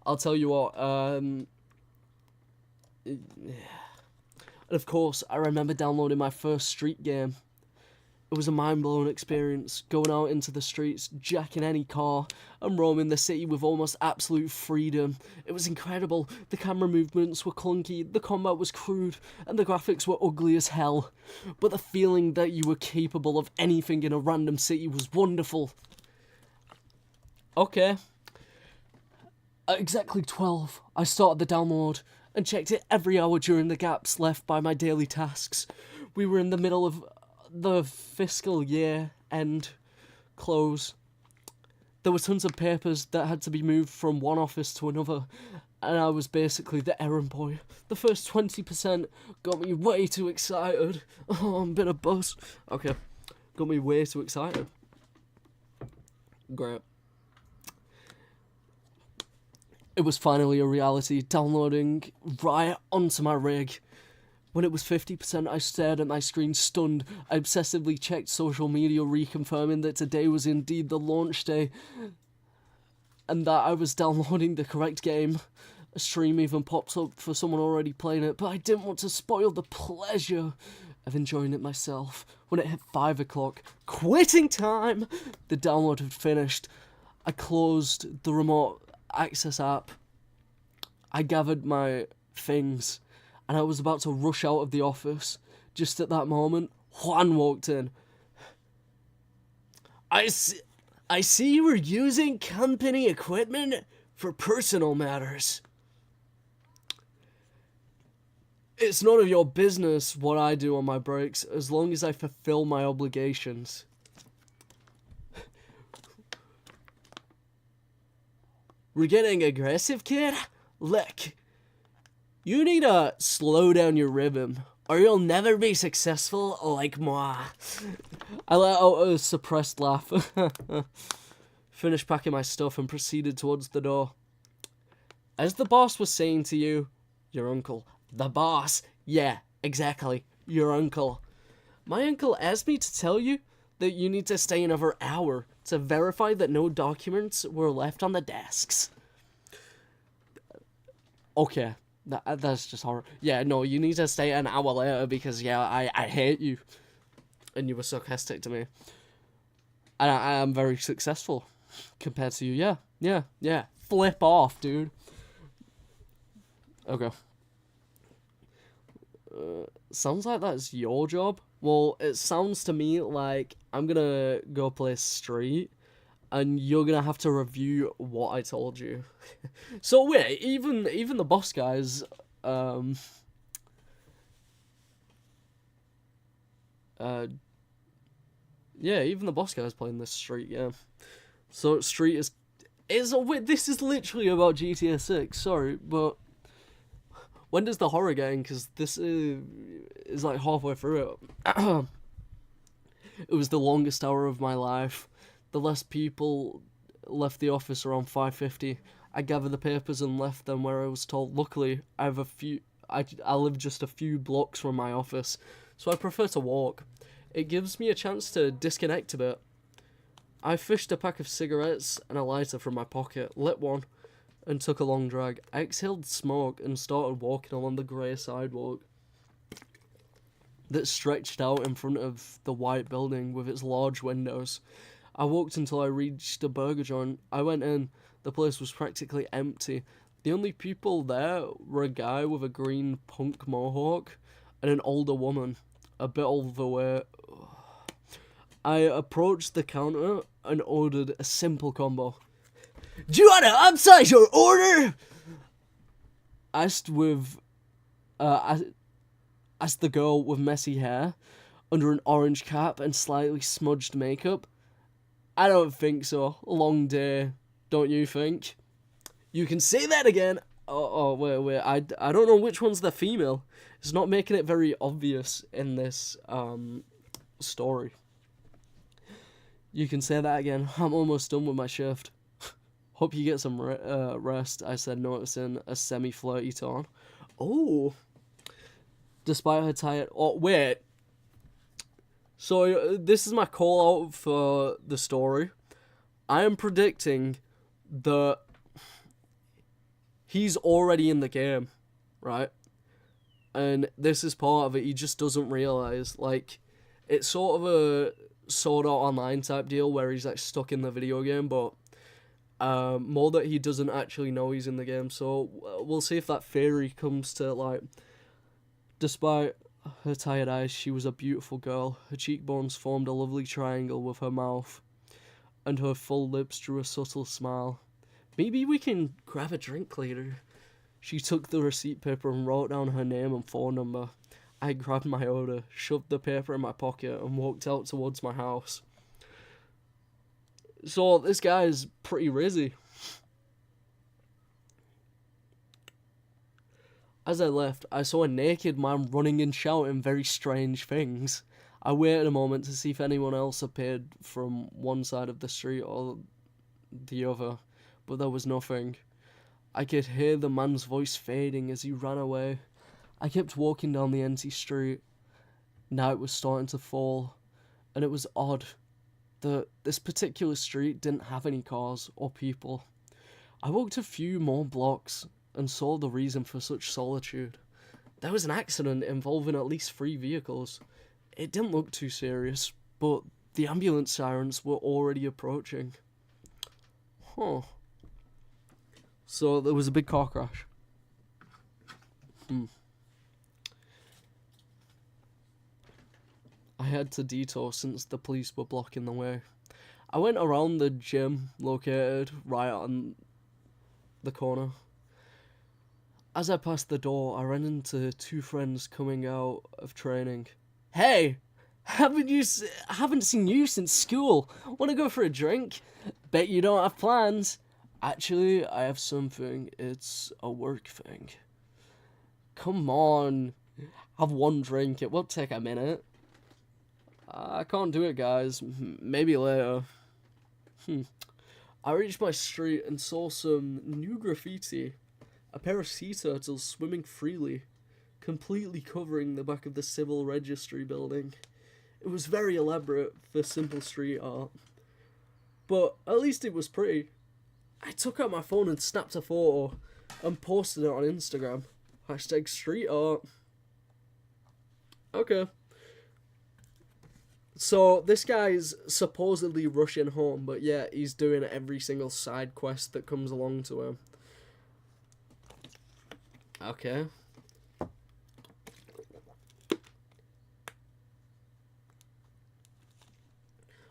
I'll tell you what, and of course, I remember downloading my first Street game. It was a mind-blowing experience, going out into the streets, jacking any car, and roaming the city with almost absolute freedom. It was incredible. The camera movements were clunky, the combat was crude, and the graphics were ugly as hell. But the feeling that you were capable of anything in a random city was wonderful. Okay. At exactly 12, I started the download, and checked it every hour during the gaps left by my daily tasks. We were in the middle of the fiscal year end close. There were tons of papers that had to be moved from one office to another. and I was basically the errand boy. The first 20% got me way too excited. Oh, I'm been a buzz. Okay, got me way too excited. Great. It was finally a reality, downloading right onto my rig. When it was 50%, I stared at my screen stunned. I obsessively checked social media, reconfirming that today was indeed the launch day, and that I was downloading the correct game. A stream even pops up for someone already playing it, but I didn't want to spoil the pleasure of enjoying it myself. When it hit 5 o'clock, quitting time, the download had finished. I closed the remote access app. I gathered my things, and I was about to rush out of the office. Just at that moment, Juan walked in. I see you were using company equipment for personal matters. It's none of your business what I do on my breaks, as long as I fulfill my obligations. We're getting aggressive, kid? Look, you need to slow down your rhythm, or you'll never be successful like moi. I let out a suppressed laugh, finished packing my stuff, and proceeded towards the door. As the boss was saying to you, your uncle. The boss? Yeah, exactly, your uncle. My uncle asked me to tell you that you need to stay another hour to verify that no documents were left on the desks. Okay, that's just horrible. Yeah, no, you need to stay an hour later because, yeah, I hate you. And you were sarcastic to me. And I am very successful compared to you. Yeah. Flip off, dude. Okay. Sounds like that's your job. Well, it sounds to me like I'm gonna go play Street, and you're gonna have to review what I told you. So wait, even the boss guys, yeah, even the boss guys playing this Street, yeah. So Street is this is literally about GTA 6. Sorry, but when does the horror get in? Because this is like halfway through it. It was the longest hour of my life. The last people left the office around 5:50. I gathered the papers and left them where I was told. Luckily, I live just a few blocks from my office, so I prefer to walk. It gives me a chance to disconnect a bit. I fished a pack of cigarettes and a lighter from my pocket, lit one, and took a long drag. I exhaled smoke and started walking along the grey sidewalk that stretched out in front of the white building with its large windows. I walked until I reached a burger joint. I went in. The place was practically empty. The only people there were a guy with a green punk mohawk and an older woman, a bit overweight. I approached the counter and ordered a simple combo. Do you want to upsize your order? Asked the girl with messy hair, under an orange cap and slightly smudged makeup. I don't think so. A long day, don't you think? You can say that again. Wait. I don't know which one's the female. It's not making it very obvious in this story. You can say that again. I'm almost done with my shift. Hope you get some rest, I said, noticing a semi-flirty tone. Oh. Despite her tired... Oh, wait. So, this is my call out for the story. I am predicting that he's already in the game, right? And this is part of it. He just doesn't realise. Like, it's sort of a Sword Art Online type deal where he's, like, stuck in the video game, but... more that he doesn't actually know he's in the game. So we'll see if that theory comes to light. Despite her tired eyes, she was a beautiful girl. Her cheekbones formed a lovely triangle with her mouth, and her full lips drew a subtle smile. Maybe we can grab a drink later. She took the receipt paper and wrote down her name and phone number. I grabbed my order, shoved the paper in my pocket, and walked out towards my house. So, this guy is pretty rizzy. As I left, I saw a naked man running and shouting very strange things. I waited a moment to see if anyone else appeared from one side of the street or the other, but there was nothing. I could hear the man's voice fading as he ran away. I kept walking down the empty street. Night was starting to fall, and it was odd that this particular street didn't have any cars or people. I walked a few more blocks and saw the reason for such solitude. There was an accident involving at least 3 vehicles. It didn't look too serious, but the ambulance sirens were already approaching. So there was a big car crash. I had to detour since the police were blocking the way. I went around the gym located right on the corner. As I passed the door, I ran into 2 friends coming out of training. Hey, haven't seen you since school. Want to go for a drink? Bet you don't have plans. Actually, I have something. It's a work thing. Come on, have one drink. It will take a minute. I can't do it, guys. Maybe later. I reached my street and saw some new graffiti. A pair of sea turtles swimming freely, completely covering the back of the civil registry building. It was very elaborate for simple street art, but at least it was pretty. I took out my phone and snapped a photo and posted it on Instagram. Hashtag street art. Okay. So this guy's supposedly rushing home, but yeah, he's doing every single side quest that comes along to him. Okay.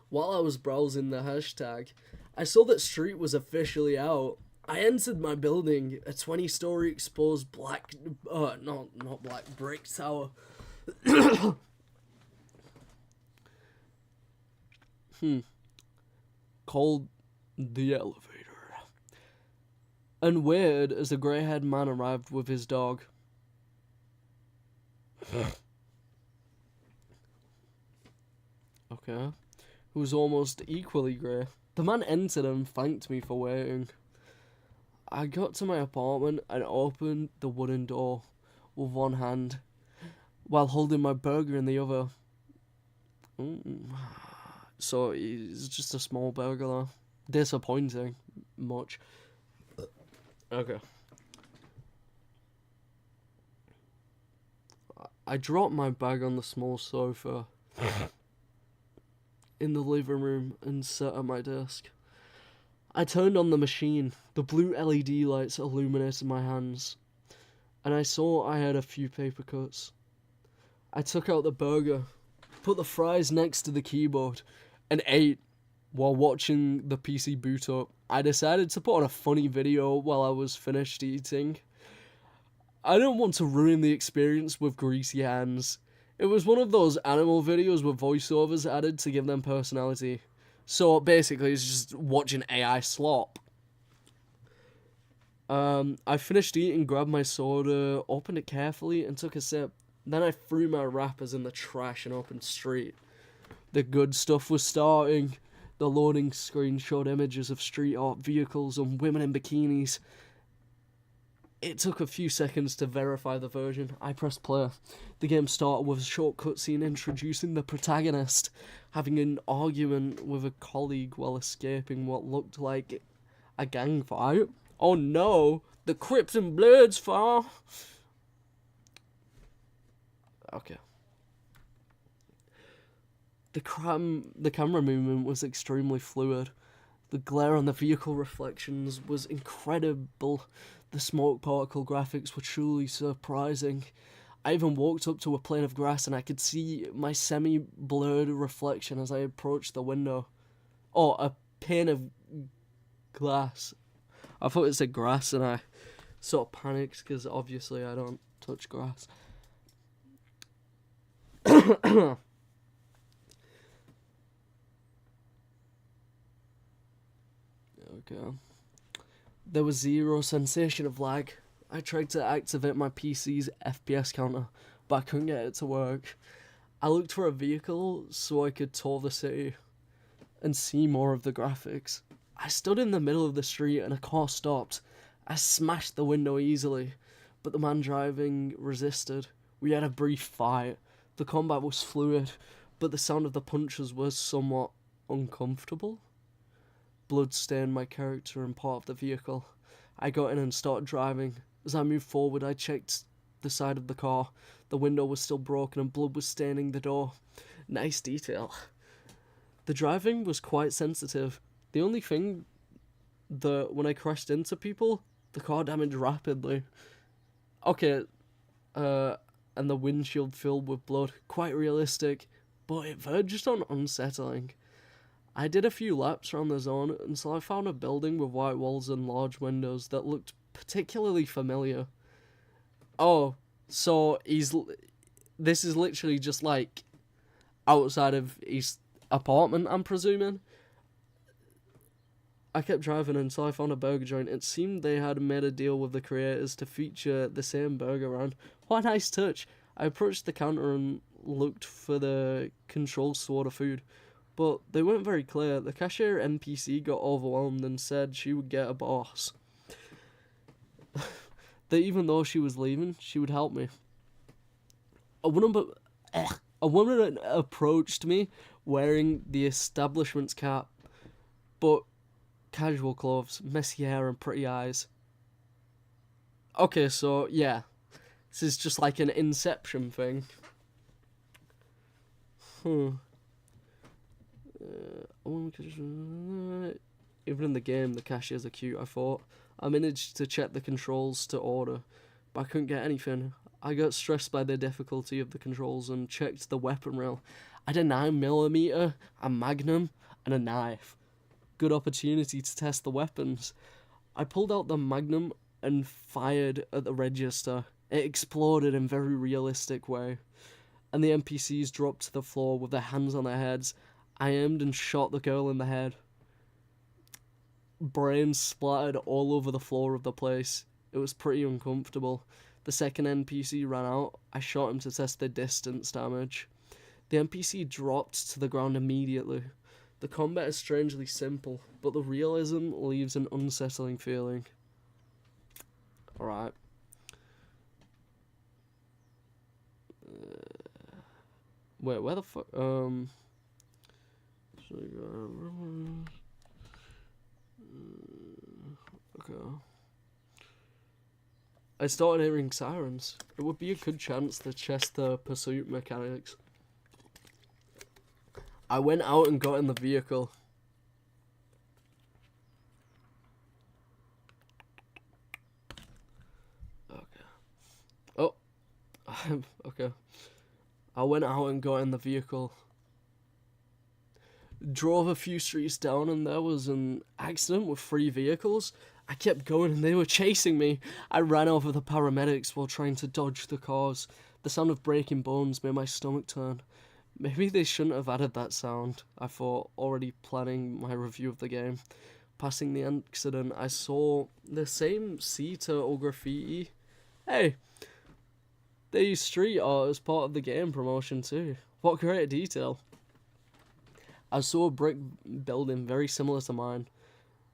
While I was browsing the hashtag, I saw that Street was officially out. I entered my building, a 20-story exposed not black, brick tower. Called the elevator. And weird as a grey-haired man arrived with his dog. Okay. Who was almost equally grey. The man entered and thanked me for waiting. I got to my apartment and opened the wooden door with one hand, while holding my burger in the other. So it's just a small burger though. Disappointing. Much. Okay. I dropped my bag on the small sofa in the living room and sat at my desk. I turned on the machine. The blue LED lights illuminated my hands, and I saw I had a few paper cuts. I took out the burger, put the fries next to the keyboard, and ate while watching the PC boot up. I decided to put on a funny video while I was finished eating. I didn't want to ruin the experience with greasy hands. It was one of those animal videos with voiceovers added to give them personality. So basically it's just watching AI slop. I finished eating, grabbed my soda, opened it carefully and took a sip. Then I threw my wrappers in the trash and opened Street. The good stuff was starting. The loading screen showed images of street art vehicles and women in bikinis. It took a few seconds to verify the version. I pressed play. The game started with a short cutscene introducing the protagonist having an argument with a colleague while escaping what looked like a gang fight. Oh no, the Crips and Bloods far. Okay. The camera movement was extremely fluid. The glare on the vehicle reflections was incredible. The smoke particle graphics were truly surprising. I even walked up to a plane of grass and I could see my semi-blurred reflection as I approached the window. Oh, a pane of glass. I thought it said grass and I sort of panicked because obviously I don't touch grass. Okay. There was zero sensation of lag. I tried to activate my PC's FPS counter, but I couldn't get it to work. I looked for a vehicle so I could tour the city and see more of the graphics. I stood in the middle of the street and a car stopped. I smashed the window easily, but the man driving resisted. We had a brief fight. The combat was fluid, but the sound of the punches was somewhat uncomfortable. Blood stained my character and part of the vehicle. I got in and started driving. As I moved forward, I checked the side of the car. The window was still broken and blood was staining the door. Nice detail. The driving was quite sensitive. The only thing that when I crashed into people, the car damaged rapidly. Okay, and the windshield filled with blood. Quite realistic, but it verged on unsettling. I did a few laps around the zone until I found a building with white walls and large windows that looked particularly familiar. Oh, so this is literally just like outside of his apartment, I'm presuming. I kept driving until I found a burger joint. It seemed they had made a deal with the creators to feature the same burger around. What a nice touch. I approached the counter and looked for the controls to order food, but they weren't very clear. The cashier NPC got overwhelmed and said she would get a boss. That even though she was leaving, she would help me. A woman approached me wearing the establishment's cap, but casual clothes, messy hair, and pretty eyes. Okay, so yeah, this is just like an Inception thing. Even in the game, the cashiers are cute, I thought. I managed to check the controls to order, but I couldn't get anything. I got stressed by the difficulty of the controls and checked the weapon rail. I had a 9mm, a magnum, and a knife. Good opportunity to test the weapons. I pulled out the magnum and fired at the register. It exploded in a very realistic way, and the NPCs dropped to the floor with their hands on their heads. I aimed and shot the girl in the head. Brains splattered all over the floor of the place. It was pretty uncomfortable. The second NPC ran out. I shot him to test the distance damage. The NPC dropped to the ground immediately. The combat is strangely simple, but the realism leaves an unsettling feeling. Alright. Wait, where the fuck? Okay. I started hearing sirens. It would be a good chance to test the pursuit mechanics. I went out and got in the vehicle. Okay. Oh. Okay. I went out and got in the vehicle. Drove a few streets down and there was an accident with 3 vehicles. I kept going and they were chasing me. I ran over the paramedics while trying to dodge the cars. The sound of breaking bones made my stomach turn. Maybe they shouldn't have added that sound, I thought, already planning my review of the game. Passing the accident, I saw the same sea turtle graffiti. Hey, they use street art as part of the game promotion too. What great detail. I saw a brick building very similar to mine.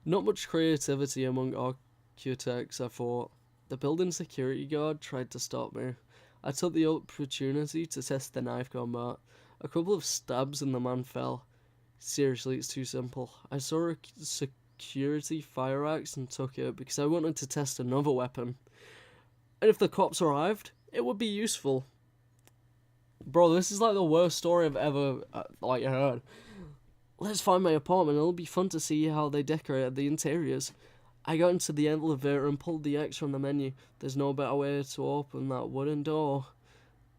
Not much creativity among architects, I thought. The building security guard tried to stop me. I took the opportunity to test the knife combat. A couple of stabs and the man fell. Seriously, it's too simple. I saw a security fire axe and took it because I wanted to test another weapon. And if the cops arrived, it would be useful. Bro, this is like the worst story I've ever heard. Let's find my apartment. It'll be fun to see how they decorated the interiors. I got into the elevator and pulled the X from the menu. There's no better way to open that wooden door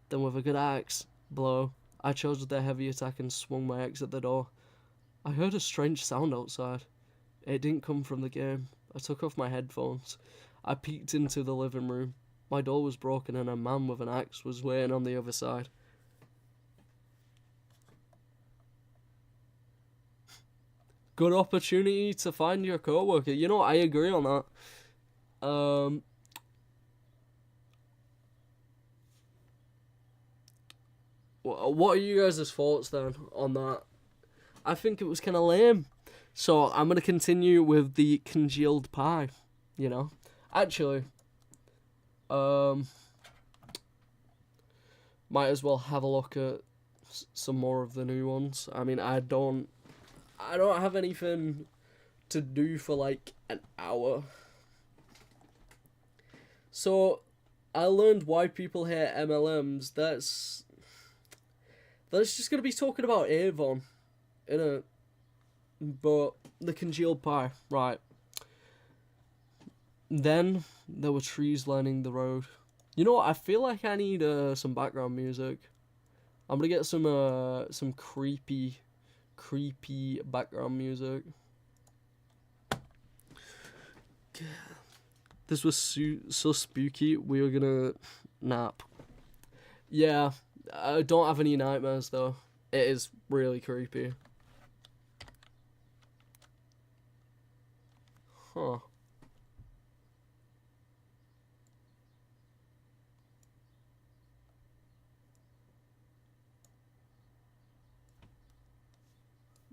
than with a good axe blow. I chose the heavy attack and swung my X at the door. I heard a strange sound outside. It didn't come from the game. I took off my headphones. I peeked into the living room. My door was broken and a man with an axe was waiting on the other side. Good opportunity to find your coworker. You know, I agree on that. What are you guys' thoughts then on that? I think it was kind of lame. So I'm gonna continue with the congealed pie. You know, actually, um, might as well have a look at some more of the new ones. I mean, I don't have anything to do for like an hour. So I learned why people hate MLMs. That's just gonna be talking about Avon, innit? But the congealed pie, right? Then there were trees lining the road. You know what? I feel like I need some background music. I'm gonna get some creepy background music. This was so spooky. We were gonna nap. Yeah, I don't have any nightmares though. It is really creepy. Huh.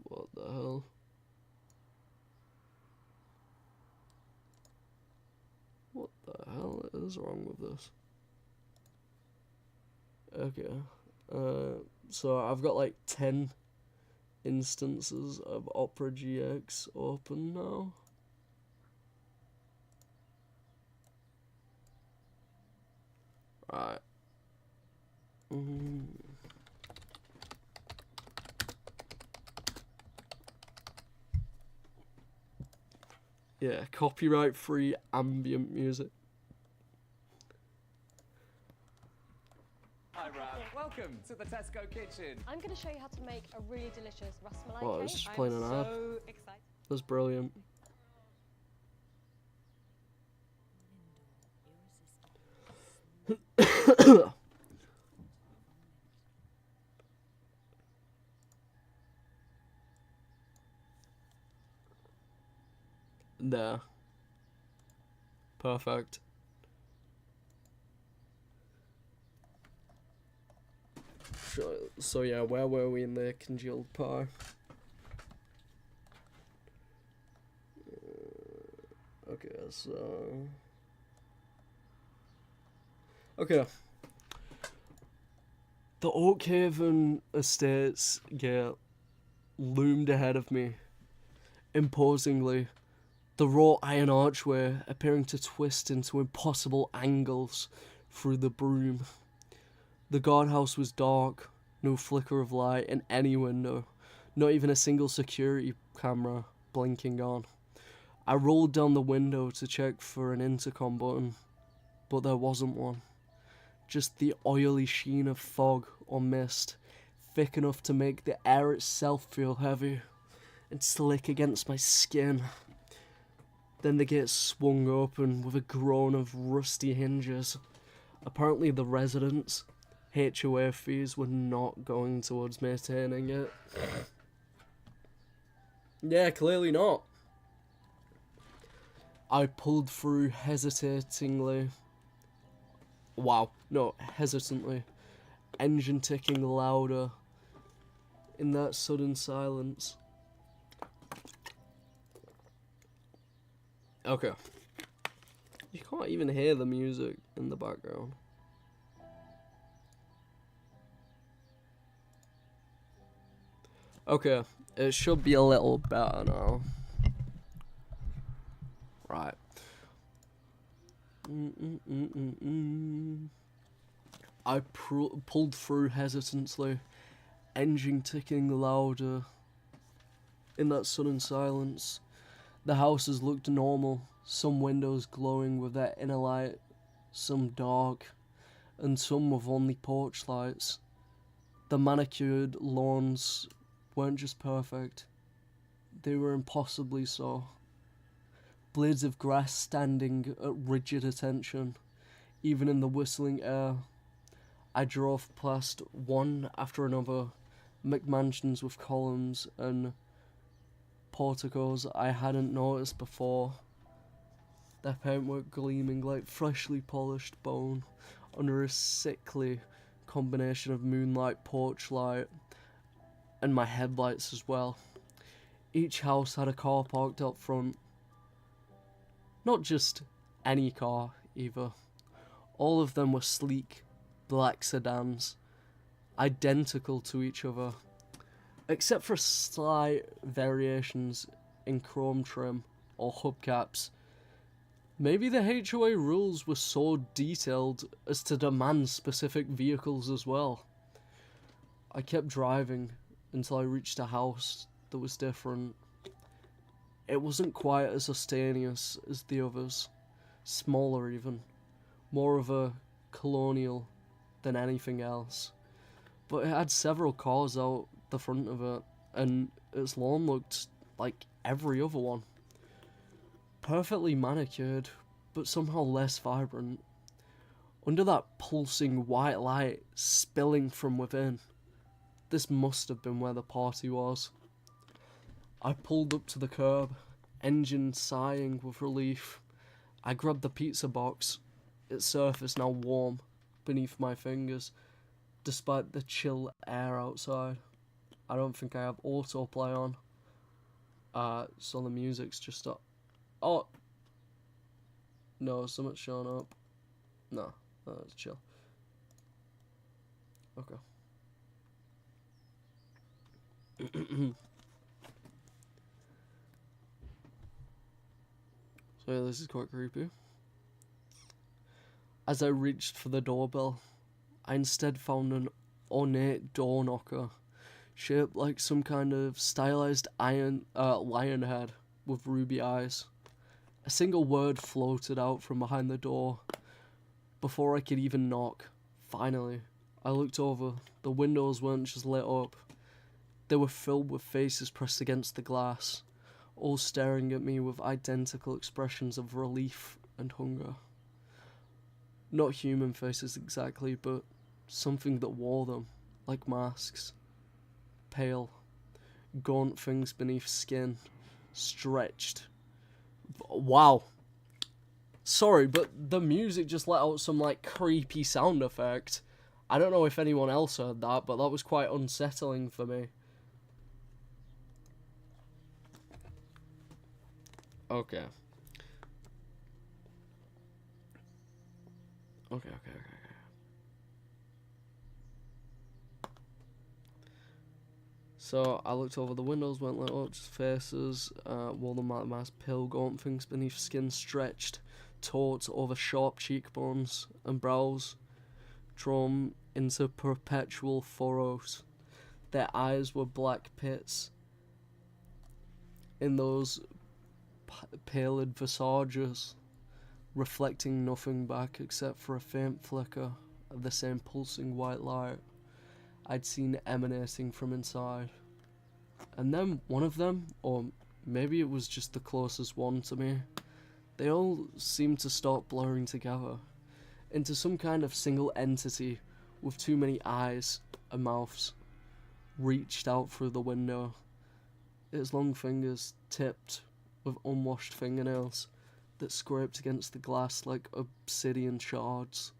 What the hell? What the hell is wrong with this? Okay. So I've got like 10 instances of Opera GX open now. Right. Yeah, copyright free ambient music. Hi Rob, welcome to the Tesco kitchen. I'm going to show you how to make a really delicious rasmalai Wow, cake. it's just playing an ad. So excited. That's brilliant. There. Perfect. So yeah, where were we in the congealed pie? Okay, so... Okay. The Oakhaven Estates gate loomed ahead of me, imposingly, the wrought iron archway appearing to twist into impossible angles through the broom. The guardhouse was dark, no flicker of light in any window, not even a single security camera blinking on. I rolled down the window to check for an intercom button, but there wasn't one. Just the oily sheen of fog or mist, thick enough to make the air itself feel heavy and slick against my skin. Then the gate swung open with a groan of rusty hinges. Apparently the residents' HOA fees were not going towards maintaining it. Yeah, clearly not. I pulled through hesitantly. Wow, no, hesitantly. Engine ticking louder in that sudden silence. Okay. You can't even hear the music in the background. Okay, it should be a little better now. Right. I pulled through hesitantly, engine ticking louder in that sudden silence. The houses looked normal, some windows glowing with their inner light, some dark, and some with only porch lights. The manicured lawns weren't just perfect, they were impossibly so. Blades of grass standing at rigid attention, even in the whistling air. I drove past one after another, McMansions with columns and porticos I hadn't noticed before, their paintwork gleaming like freshly polished bone under a sickly, combination of moonlight, porch light, and my headlights as well. Each house had a car parked up front. Not just any car, either. All of them were sleek, black sedans, identical to each other, except for slight variations in chrome trim or hubcaps. Maybe the HOA rules were so detailed as to demand specific vehicles as well. I kept driving until I reached a house that was different. It wasn't quite as sustainous as the others, smaller even, more of a colonial than anything else. But it had several cars out the front of it, and its lawn looked like every other one. Perfectly manicured, but somehow less vibrant. Under that pulsing white light spilling from within, this must have been where the party was. I pulled up to the curb, engine sighing with relief. I grabbed the pizza box, its surface now warm beneath my fingers, despite the chill air outside. I don't think I have autoplay on, so the music's just up. Oh! No, something's showing up. No, it's chill. Okay. So yeah, this is quite creepy. As I reached for the doorbell, I instead found an ornate door knocker, shaped like some kind of stylized lion head with ruby eyes. A single word floated out from behind the door. Before I could even knock, finally, I looked over. The windows weren't just lit up. They were filled with faces pressed against the glass, all staring at me with identical expressions of relief and hunger. Not human faces exactly, but something that wore them, like masks. Pale, gaunt things beneath skin, stretched. Wow. Sorry, but the music just let out some, like, creepy sound effect. I don't know if anyone else heard that, but that was quite unsettling for me. Okay. Okay. So I looked over the windows, went lit up, just faces, wore them like mass pale gaunt things beneath skin stretched, taut over sharp cheekbones and brows, drawn into perpetual furrows. Their eyes were black pits. In those pallid visages, reflecting nothing back except for a faint flicker of the same pulsing white light I'd seen emanating from inside. And then one of them, or maybe it was just the closest one to me, they all seemed to start blurring together into some kind of single entity with too many eyes and mouths, reached out through the window, its long fingers tipped with unwashed fingernails that scraped against the glass like obsidian shards.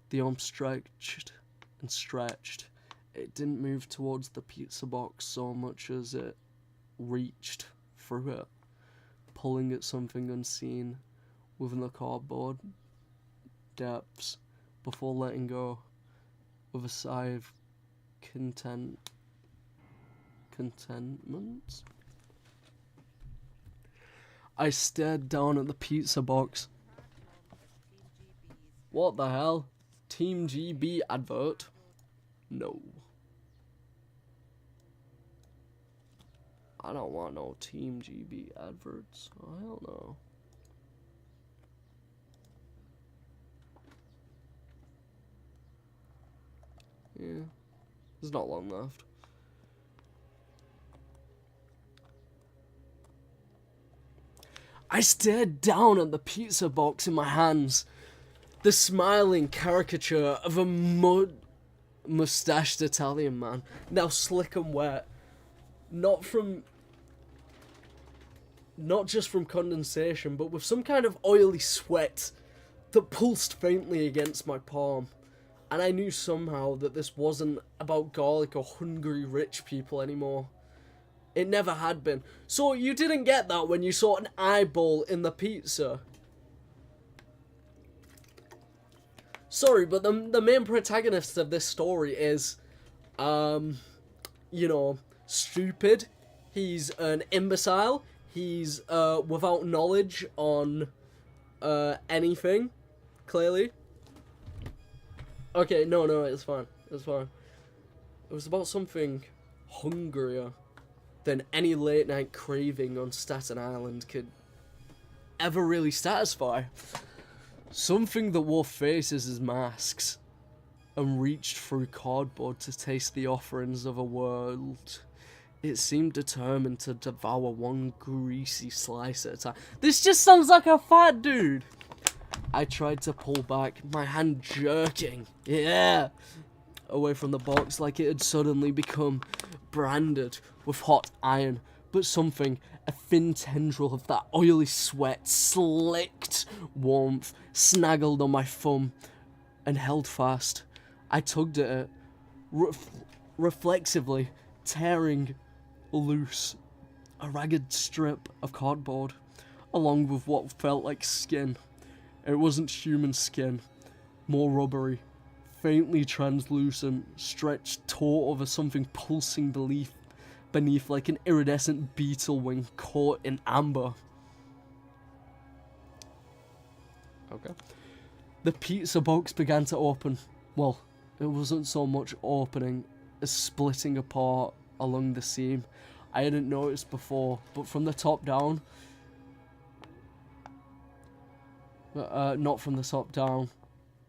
The arm stretched and stretched. It didn't move towards the pizza box so much as it reached through it, pulling at something unseen within the cardboard depths before letting go with a sigh of contentment. I stared down at the pizza box. What the hell? Team GB advert? No. I don't want no Team GB adverts. Oh, hell no. Yeah. There's not long left. I stared down at the pizza box in my hands. The smiling caricature of a mustached Italian man, now slick and wet. Not just from condensation, but with some kind of oily sweat that pulsed faintly against my palm. And I knew somehow that this wasn't about garlic or hungry rich people anymore. It never had been. So you didn't get that when you saw an eyeball in the pizza. Sorry, but the main protagonist of this story is, you know, stupid. He's an imbecile. He's without knowledge on anything, clearly. Okay, no, it's fine. It's fine. It was about something hungrier than any late night craving on Staten Island could ever really satisfy. Something that wore faces as masks and reached through cardboard to taste the offerings of a world. It seemed determined to devour one greasy slice at a time. This just sounds like a fat dude. I tried to pull back, my hand jerking, away from the box like it had suddenly become branded with hot iron, but something, a thin tendril of that oily sweat, slicked warmth, snaggled on my thumb and held fast. I tugged at it, reflexively tearing loose a ragged strip of cardboard, along with what felt like skin. It wasn't human skin, more rubbery, faintly translucent, stretched taut over something pulsing beneath like an iridescent beetle wing caught in amber. Okay. The pizza box began to open. Well, it wasn't so much opening as splitting apart along the seam. I hadn't noticed before, but from the top down, not from the top down,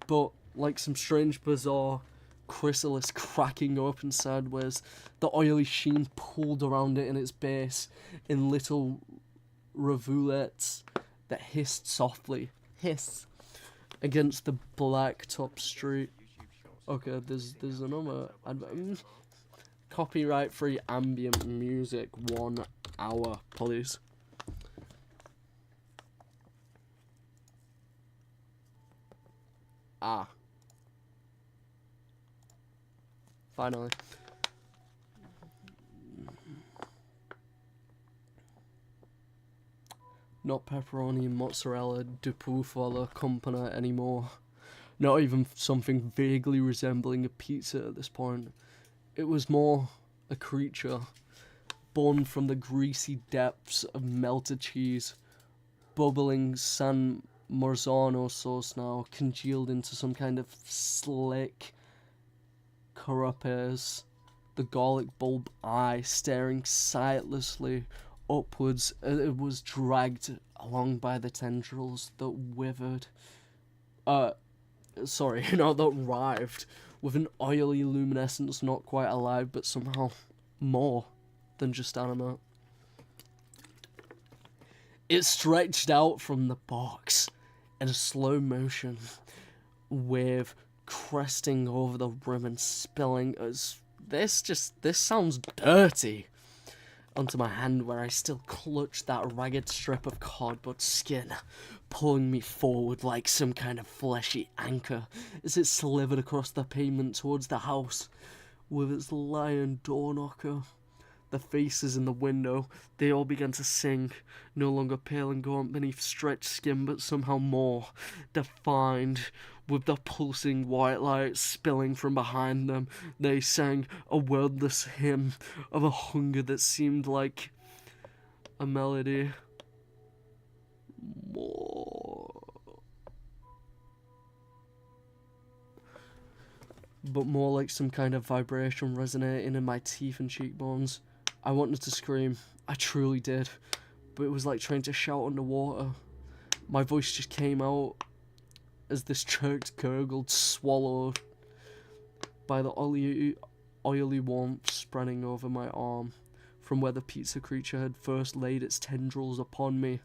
but like some strange bizarre chrysalis cracking open sideways, the oily sheen pulled around it in its base in little rivulets that hissed softly, against the black top street. Okay, there's another copyright free ambient music, 1 hour, please. Finally. Not pepperoni and mozzarella Dupufola company anymore. Not even something vaguely resembling a pizza at this point. It was more a creature, born from the greasy depths of melted cheese, bubbling San Marzano sauce now, congealed into some kind of slick carapace, the garlic bulb eye staring sightlessly upwards as it was dragged along by the tendrils that withered. That writhed with an oily luminescence not quite alive, but somehow more than just animate. It stretched out from the box in a slow motion, wave cresting over the rim and spilling as this sounds dirty onto my hand, where I still clutched that ragged strip of cardboard skin, pulling me forward like some kind of fleshy anchor as it slithered across the pavement towards the house with its lion door knocker. The faces in the window, they all began to sing, no longer pale and gaunt beneath stretched skin, but somehow more defined, with the pulsing white light spilling from behind them. They sang a wordless hymn of a hunger that seemed like a melody. More. But more like some kind of vibration resonating in my teeth and cheekbones. I wanted to scream. I truly did. But it was like trying to shout underwater. My voice just came out as this choked, gurgled, swallowed by the oily warmth spreading over my arm from where the pizza creature had first laid its tendrils upon me,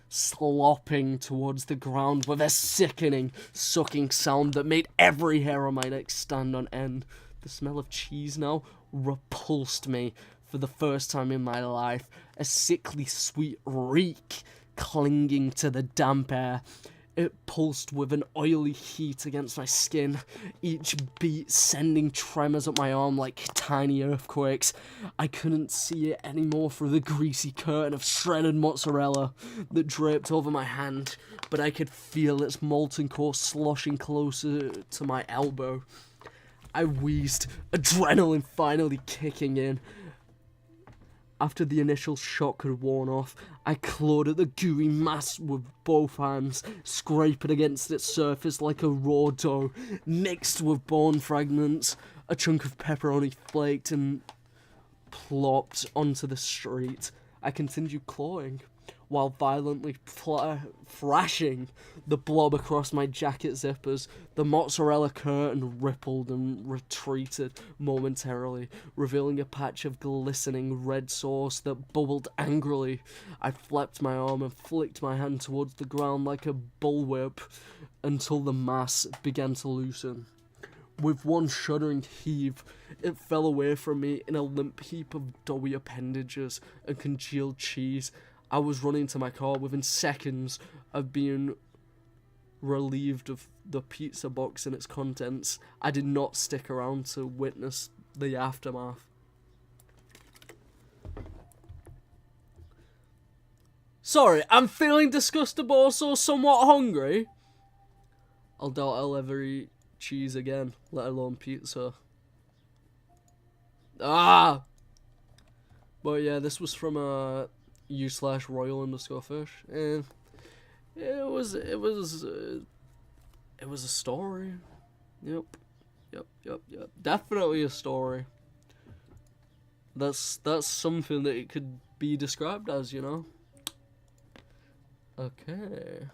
slopping towards the ground with a sickening, sucking sound that made every hair on my neck stand on end. The smell of cheese now repulsed me for the first time in my life, a sickly sweet reek clinging to the damp air. It pulsed with an oily heat against my skin, each beat sending tremors up my arm like tiny earthquakes. I couldn't see it anymore through the greasy curtain of shredded mozzarella that draped over my hand, but I could feel its molten core sloshing closer to my elbow. I wheezed, adrenaline finally kicking in. After the initial shock had worn off, I clawed at the gooey mass with both hands, scraping against its surface like a raw dough, mixed with bone fragments. A chunk of pepperoni flaked and plopped onto the street. I continued clawing, while violently thrashing the blob across my jacket zippers. The mozzarella curtain rippled and retreated momentarily, revealing a patch of glistening red sauce that bubbled angrily. I flapped my arm and flicked my hand towards the ground like a bullwhip until the mass began to loosen. With one shuddering heave, it fell away from me in a limp heap of doughy appendages and congealed cheese. I was running to my car within seconds of being relieved of the pizza box and its contents. I did not stick around to witness the aftermath. Sorry, I'm feeling disgusted but also somewhat hungry. I doubt I'll ever eat cheese again, let alone pizza. Ah! But yeah, this was from u/royal_fish, and it was a story. Yep. Definitely a story. That's something that it could be described as, you know. Okay.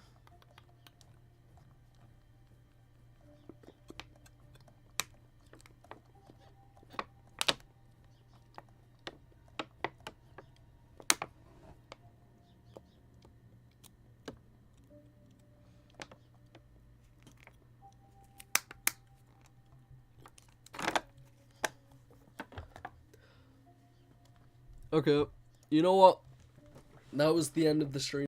Okay, you know what? That was the end of the stream.